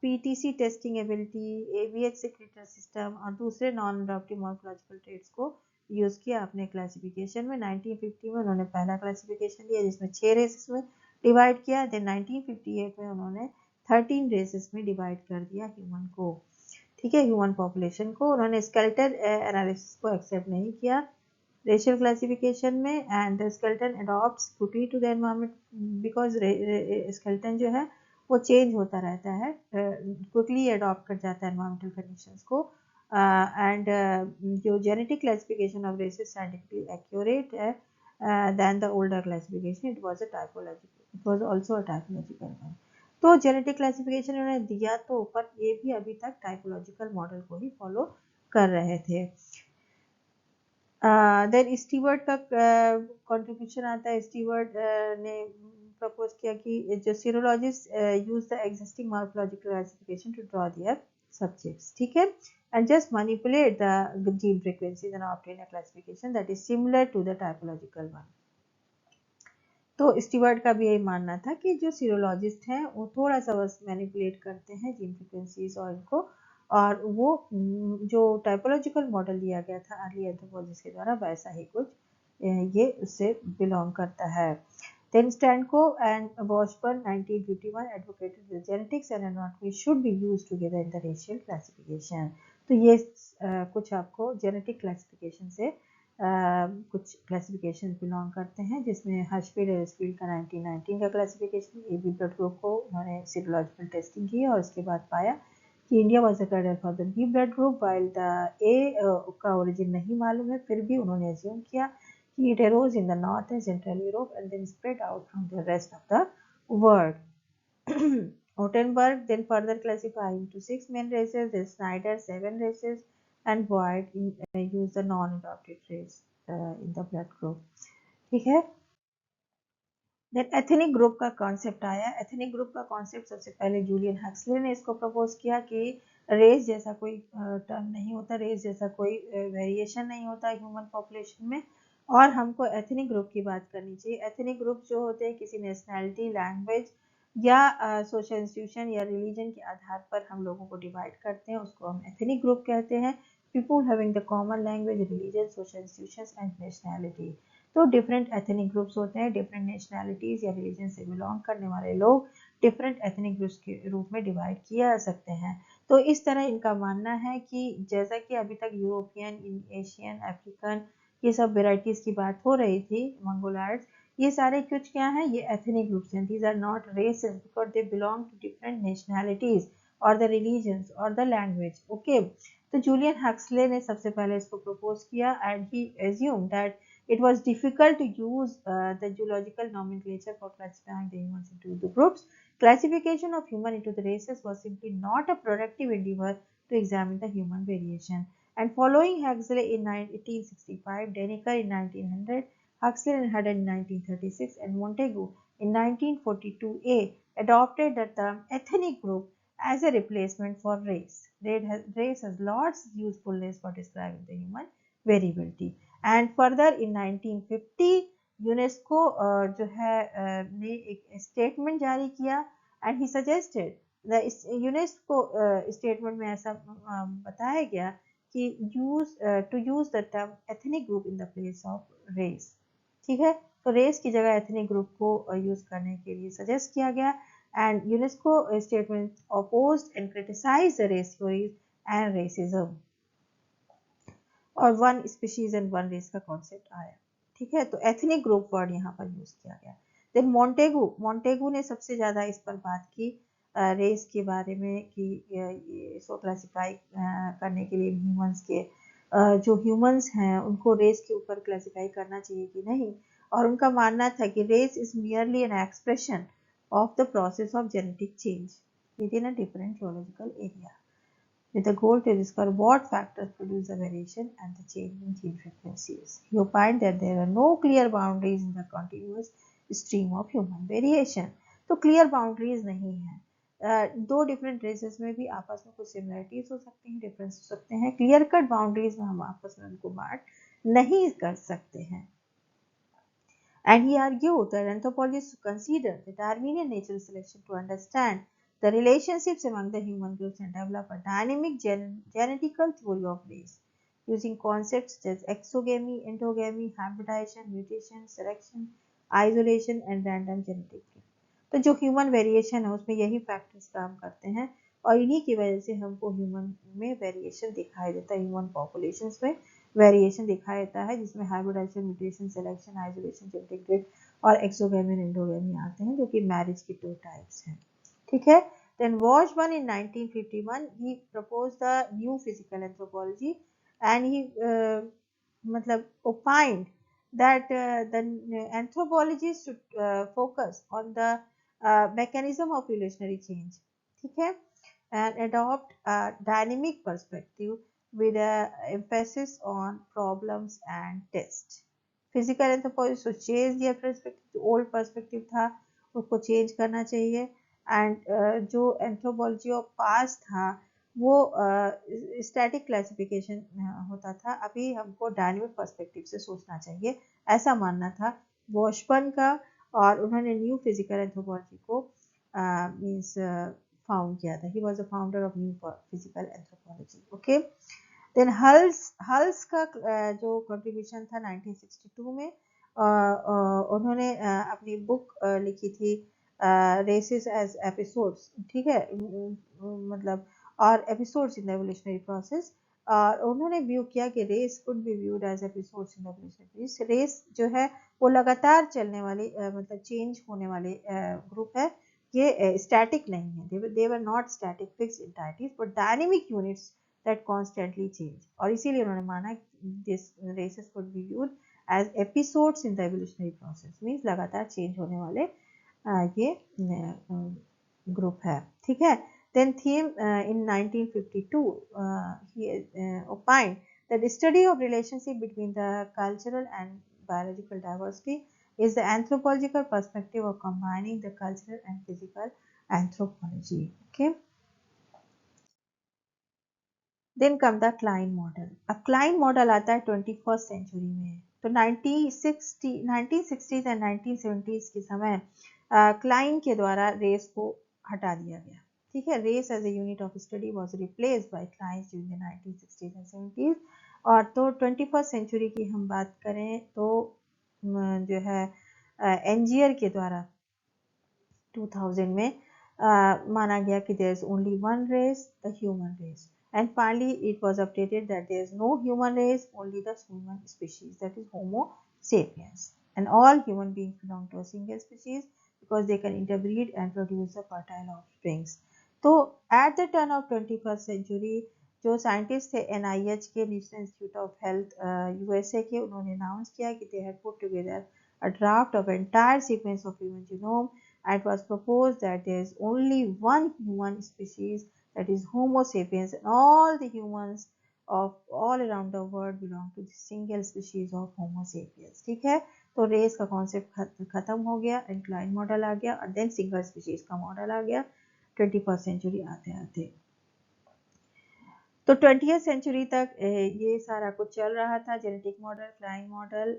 PTC testing ability, ABH secretor system और दूसरे non adoptive morphological traits को use किया अपने classification में. 1950 में उन्होंने पहला क्लासिफिकेशन दिया जिसमें 6 रेसेस में डिवाइड किया. देन 1958 में उन्होंने 13 रेसेस में डिवाइड कर दिया ह्यूमन को. ठीक है, ह्यूमन पॉपुलेशन को. उन्होंने स्केलेटल एनालिसिस को एक्सेप्ट नहीं किया रेशियल क्लासिफिकेशन में. And skeleton adopts quickly to the environment because skeleton जो है वो चेंज होता रहता है, क्विकली अडॉप्ट कर जाता है एनवायरमेंटल कंडीशंस को. एंड जो genetic classification of races scientifically accurate है than the older classification. It was also a typological one. तो जेनेटिक क्लासिफिकेशन उन्होंने दिया तो, पर ये भी अभी तक टाइपोलॉजिकल मॉडल को ही फॉलो कर रहे थे. देन स्टीवर्ट का कंट्रीब्यूशन आता है. स्टीवर्ट ने प्रपोज किया कि जो serologist use the existing morphological classification to draw their subjects. ठीक है, and just manipulate the gene frequencies and obtain a classification that is similar to the typological one. तो स्टीवर्ट का भी यही मानना था कि जो सीरोलॉजिस्ट हैं वो थोड़ा सा बस मैनिपुलेट करते हैं जीन फ्रीक्वेंसीज और इनको, और वो जो टाइपोलॉजिकल मॉडल दिया गया था अर्ली एंथ्रोपोलॉजिस्ट के द्वारा वैसा ही कुछ ये उससे बिलोंग करता है. Then Stanko and Washburn 1951 advocated that genetics and anatomy should be used together in the racial classification. तो ये कुछ आपको जेनेटिक क्लासिफिकेशन से कुछ क्लासिफिकेशन बिलोंग करते हैं, जिसमें हर्शफील्ड और एल्सफील्ड का 1919 का क्लासिफिकेशन. AB ब्लड ग्रुप को उन्होंने सीरोलॉजिकल टेस्टिंग की और उसके बाद पाया कि India was the cadre for the B blood group, while the A का ओरिजिन नहीं मालूम है, फिर भी उन्होंने एज्यूम किया कि it arose in the north and central Europe and then spread out from the rest of the world. Ottenberg then further classified into 6 main races, then Snyder 7 races, and Boyd used the non-adopted traits in the blood group. ठीक है, then ethnic group का concept आया. Ethnic group का concept सबसे पहले Julian Huxley ने इसको propose किया कि रेस जैसा कोई टर्म नहीं होता, रेस जैसा कोई वेरिएशन नहीं होता ह्यूमन पॉपुलेशन में, और हमको एथनिक ग्रुप की बात करनी चाहिए. एथनिक ग्रुप जो होते हैं किसी नेशनैलिटी, लैंग्वेज या सोशल इंस्टीट्यूशन या रिलीजन के आधार पर हम लोगों को डिवाइड करते हैं, उसको हम एथनिक ग्रुप कहते हैं. People having the common language, religion, social institutions and nationality. तो डिफरेंट एथनिक ग्रुप्स होते हैं, डिफरेंट नेशनैलिटीज़ या रिलीजन से बिलोंग करने वाले लोग डिफरेंट एथनिक ग्रुप्स के रूप में डिवाइड किया जा सकते हैं. तो इस तरह इनका मानना है कि जैसा कि अभी तक यूरोपियन, एशियन, अफ्रीकन ये सब वेराइटीज़ की बात हो रही थी, मंगोलाइड्स, ये सारे कुछ क्या हैं, ये एथनिक ग्रुप्स हैं. These are not races because they belong to different nationalities और द रिलीजन्स और द लैंग्वेज. ओके, तो जूलियन हक्सले ने सबसे पहले इसको प्रपोज किया and he assume that it was difficult to use the geological nomenclature for classifying the humans into the groups. Classification of human into the races was simply not a productive endeavor to examine the human variation. And following Huxley in 1865, Deniker in 1900, Huxley and Hudden in 1936, and Montagu in 1942a adopted the term ethnic group as a replacement for race. Race has lots of usefulness for describing the human variability. And further in 1950, UNESCO जो है ने एक statement जारी किया and he suggested the UNESCO statement में ऐसा बताया गया कि use the term ethnic group in the place of race. ठीक है, तो रेस की जगह एथनिक ग्रुप को यूज करने के लिए सजेस्ट किया गया and UNESCO statement opposed and criticised the race theories and racism और one species and one race का कॉन्सेप्ट आया। ठीक है, तो एथनिक ग्रुप वर्ड यहाँ पर यूज किया गया। देन मोंटेगू ने सबसे ज्यादा इस पर बात की रेस के बारे में कि इसको क्लासिफाई करने के लिए ह्यूमंस के जो ह्यूमंस हैं उनको रेस के ऊपर क्लासिफाई करना चाहिए कि नहीं, और उनका मानना था कि race is merely an expression of the process of genetic change within a different zoological area with the goal to discover what factors produce the variation and the change in gene frequencies. You find that there are no clear boundaries in the continuous stream of human variation. तो clear boundaries नहीं है। दो different races में भी आपस में कुछ similarities हो सकती हैं, डिफरेंस हो सकते हैं, क्लियर कट बाउंड्रीज में हम आपस में उनको बांट नहीं कर सकते हैं। And he argued that anthropologists consider the Darwinian natural selection to understand the relationships among the human groups and develop a dynamic genetical theory of race, using concepts such as exogamy, endogamy, hybridization, mutation, selection, isolation, and random genetic drift. तो जो human variation है उसमें यही factors काम करते हैं और इन्हीं की वजह से हमको ह्यूमन में वेरिएशन दिखाई देता है, ह्यूमन पॉपुलेशंस में वेरिएशन दिखाई देता है, जिसमें hybridisation, mutation, selection, isolation, genetic drift और एक्सोगेमी एंड एंडोगेमी आते हैं, जो कि मैरिज के दो टाइप्स हैं। ठीक है, then Washburn in 1951 he proposed the new physical anthropology and he मतलब opined that the anthropologists should focus on the mechanism of evolutionary change. ठीक है, and adopt a dynamic perspective with an emphasis on problems and tests. Physical anthropology should change their perspective, जो old perspective था उसको change करना चाहिए and जो anthropology of past था वो static classification होता था, अभी हमको dynamic perspective से सोचना चाहिए, ऐसा मानना था वॉशबर्न का, और उन्होंने न्यू फिजिकल एंथ्रोपोलॉजी को मीन्स फाउंड किया था। He was the founder of new physical anthropology. Okay, then Hulse का जो कंट्रीब्यूशन था 1962 में, उन्होंने अपनी बुक लिखी थी रेसेस एज एपिसोड्स। ठीक है, मतलब और episodes in the evolutionary process, और उन्होंने व्यू किया कि race could be viewed as episodes in the evolutionary. Race जो है वो लगातार चलने वाली मतलब चेंज होने वाले ग्रुप है, ये स्टैटिक नहीं है, they were not static fixed entities but dynamic units that constantly change, और इसीलिए उन्होंने माना this races could be viewed as episodes in the evolutionary process, means लगातार चेंज होने वाले ये ग्रुप है। ठीक है, then theme in 1952 he opined that the study of relationship between the cultural and biological diversity is the anthropological perspective of combining the cultural and physical anthropology. Okay, then come the Klein model. अब Klein model आता है 21st century में, तो 1960s and 1970s के समय Kline के द्वारा race को हटा दिया गया। ठीक है, race as a unit of study was replaced by clines during the 1960s and 70s। और तो 21st सेंचुरी की हम बात करें तो जो है एंजियर के द्वारा 2000 में माना गया कि there is only one race, the human race, and finally it was updated that there is no human race, only the human species, that is Homo sapiens, and all human beings belong to a single species because they can interbreed and produce the fertile offsprings. तो at the turn of 21st century जो scientist थे NIH के national institute of health USA के, उन्होंने announce किया कि they had put together a draft of entire sequence of human genome, and it was proposed that there is only one human species, that is Homo sapiens, and all the humans of all around the world belong to the single species of Homo sapiens. ठीक है, तो race का concept खत्म हो गया, incline model आ गया, और देन सिंगल स्पीशीज का मॉडल आ गया 21st सेंचुरी आते आते। तो 20th सेंचुरी तक ये सारा कुछ चल रहा था, जेनेटिक मॉडल, क्लाइन मॉडल,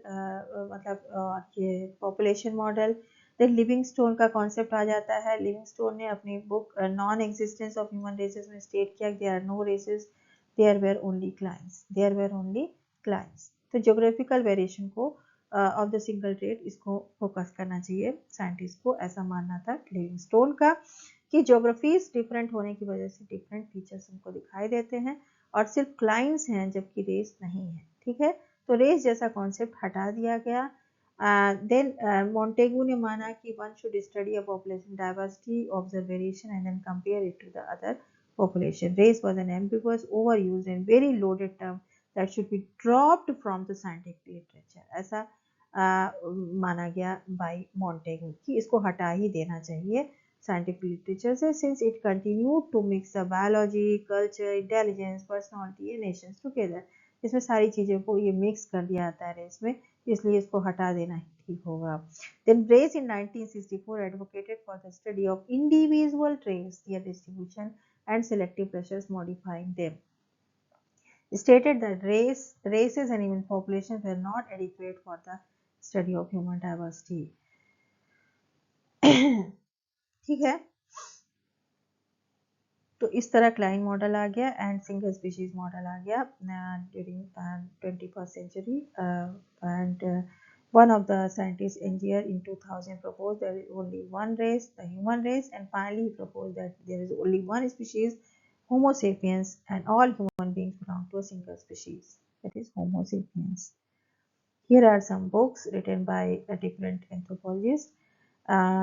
मतलब ये पॉपुलेशन मॉडल। फिर लिविंगस्टोन का कॉन्सेप्ट आ जाता है। लिविंगस्टोन ने अपनी book non existence of human races में स्टेट किया, there are no races, there were only clines, there were only clines. तो ज्योग्राफिकल वेरिएशन को ऑफ द सिंगल ट्रेट, इसको फोकस करना चाहिए साइंटिस्ट को, ऐसा मानना था लिविंगस्टोन का कि ज्योग्राफीज डिफरेंट होने की वजह से डिफरेंट फीचर्स हमको दिखाई देते हैं और सिर्फ क्लाइंस हैं जबकि रेस नहीं है। ठीक है, तो रेस जैसा कॉन्सेप्ट हटा दिया गया। देन मोंटेगू ने माना कि one should study a population diversity, observe variation and then compare it to the other population. Race was an ambiguous, overused and very loaded term that should be dropped from the scientific literature. ऐसा माना गया bye Montagu कि इसको हटा ही देना चाहिए scientific literature से, since it continued to mix the biology, culture, intelligence, personality and nations together. इसमें सारी चीज़ों को ये मिक्स कर दिया जाता है रेस में, इसलिए इसको हटा देना ही ठीक होगा। Then Brace in 1964 advocated for the study of individual traits, their distribution and selective pressures modifying them. Stated that races and even populations were not adequate for the study of human diversity. ठीक है, तो इस तरह Kline model आ गया and single species model आ गया during 21st century and one of the scientists engineer in 2000 proposed there is only one race, the human race, and finally he proposed that there is only one species, Homo sapiens, and all human beings belong to a single species, that is Homo sapiens. Here are some books written by a different anthropologists,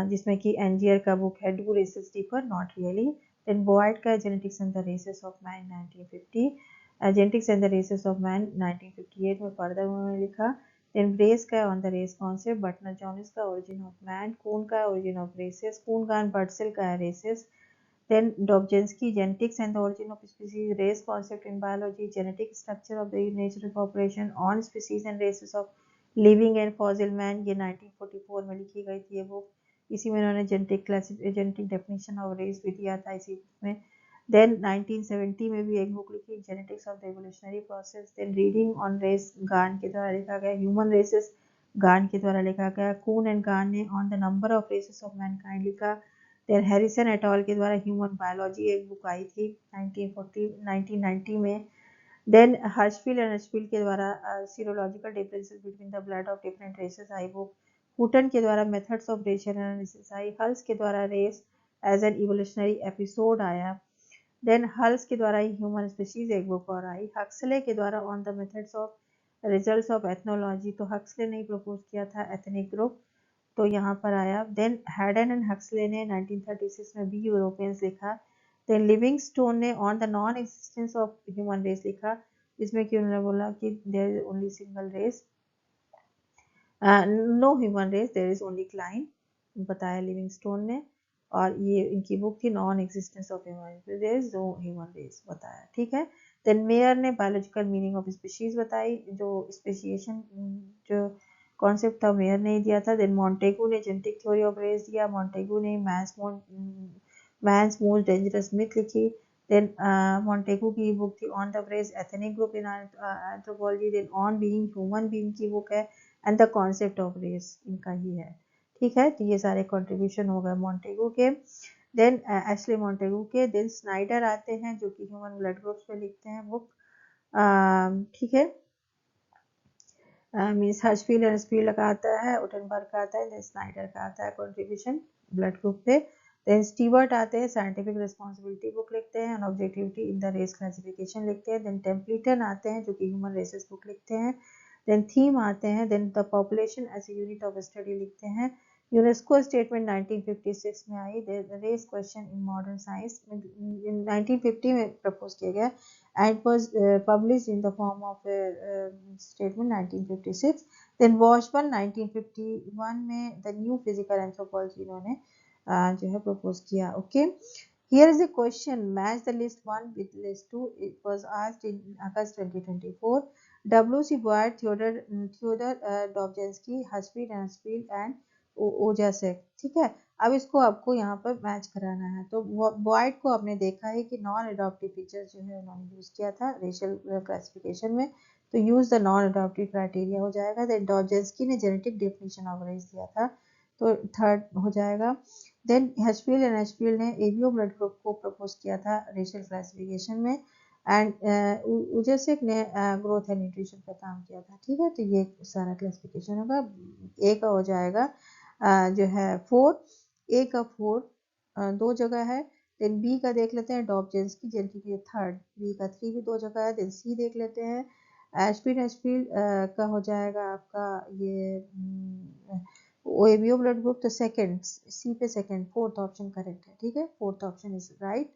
जिसमें कि एंजियर का book है do races differ not really, then Boyd का genetics and the races of man 1950, genetics and the races of man 1958 में further उन्होंने लिखा, then Brace का on the race concept, Buettner Janusch का ओरिजिन ऑफ मैन, कून का origin of races, Coon Garn Birdsell का है races, then Dobzhansky, genetics and the origin of species, race concept in biology, genetic structure of the natural population, on species and races of living and fossil man, ये 1944 में लिखी गई थी ये book. इसी में उन्होंने जेनेटिक डेफिनेशन ऑफ रेस भी दिया था इसी में। देन 1970 में भी एक बुक लिखी, genetics of the evolutionary process. Then reading on race Garn के द्वारा लिखा गया, ह्यूमन रेसेस गान के द्वारा लिखा गया, कून एंड गान ने on the number of races of mankind लिखा। देन हैरिसन एट ऑल के द्वारा ह्यूमन बायोलॉजी एक बुक आई थी 1990 में। देन हर्शफील्ड एंड हर्शफील्ड के द्वारा serological differences between the blood of different races आई बुक। हुटन के द्वारा मेथड्स ऑफ रेशियल एनालिसिस आई। हल्स के द्वारा race as an evolutionary episode आया। देन हल्स के द्वारा ह्यूमन स्पीशीज एक बुक और आई। हक्सले के द्वारा on the methods of results of ethnology, तो हक्सले ने प्रपोज किया था एथनिक ग्रुप, तो यहाँ पर आया। देन हैडन एंड हक्सले ने 1936 में बी यूरोपियंस लिखा। देन लिविंगस्टोन ने on the non existence of human race लिखा, जिसमें कि उन्होंने बोला कि there is only single race, no human race, there is only cline, बताया लिविंगस्टोन ने। और ये इनकी बुक थी non existence of human race, there is no human race बताया। ठीक है, देन मेयर ने बायोलॉजिकल मीनिंग ऑफ स्पीशीज बताई, जो स्पेशिएशन जो कॉन्सेप्ट था मेयर ने ही दिया था। देन मॉन्टेगू ने जेनेटिक थ्योरी ऑफ रेस दिया। मॉन्टेगू ने मैंस मोस्ट डेंजरस मिथ लिखी। देन मॉन्टेगू की बुक थी on the race ethnic group in anthropology. Then on being human being की बुक है and the concept of race इनका ही है। ठीक है, तो ये सारे कंट्रीब्यूशन हो गए मॉन्टेगू के। देन एशले मॉन्टेगू के। देन स्नाइडर आते हैं जो कि ह्यूमन ब्लड ग्रुप्स पे लिखते हैं बुक। ठीक है, मीन्स हर्शफील्ड एंड हर्शफील्ड का आता है, उटनबर्ग का आता है, देन स्नाइडर का आता है कंट्रीब्यूशन ब्लड ग्रुप पे। देन स्टीवर्ट आते हैं, साइंटिफिक रिस्पॉन्सिबिलिटी बुक लिखते हैं, and objectivity in the race classification लिखते हैं। देन टेम्पलेटन आते हैं जो कि ह्यूमन रेसेस बुक लिखते हैं। देन थीम आते हैं, then the population as a unit of study लिखते हैं। यूनेस्को स्टेटमेंट 1956 में आई, the race question in modern science 1950 में प्रपोज किया गया, and it was published in the form of a statement 1956. Then Washburn 1951 में the new physical anthropology इन्होंने जो है propose किया। Okay, here is a question, match the list 1 with list 2. It was asked in August 2024. W.C. Boyd, Theodore Dobzhansky, Husfield and ओजा से, ठीक है। अब इसको आपको यहाँ पर मैच कराना है। तो बॉयड को आपने देखा है कि नॉन अडॉप्टिव फीचर जो है उन्होंने यूज़ किया था रेशियल क्लासिफिकेशन में, तो use the non adoptive criteria हो जाएगा। देन डॉजेंस्की ने जेनेटिक डेफिनेशन ऑफ रेस दिया था, तो थर्ड हो जाएगा। देन हेचफील्ड एंड एचफील्ड ने एबीओ ब्लड ग्रुप को प्रपोज किया था रेशियल क्लासिफिकेशन में, एंड उजेसिक ने ग्रोथ एंड न्यूट्रिशन पर काम किया था, ठीक है। तो ये सारा क्लासिफिकेशन होगा। ए का हो जाएगा जो है 4, ए का 4 दो जगह है। देन बी का देख लेते हैं डॉबजेंस की जिनकी की थर्ड, बी का 3 भी दो जगह है। देन सी देख लेते हैं एशफील्ड एशफील्ड का हो जाएगा आपका ये ओएबीओ ब्लड ग्रुप, तो सेकंड, सी पे सेकंड, फोर्थ ऑप्शन करेक्ट है, ठीक है। Fourth option is right,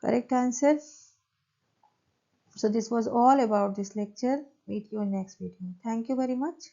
correct answer. So this was all about this lecture. Meet you in next video. Thank you very much.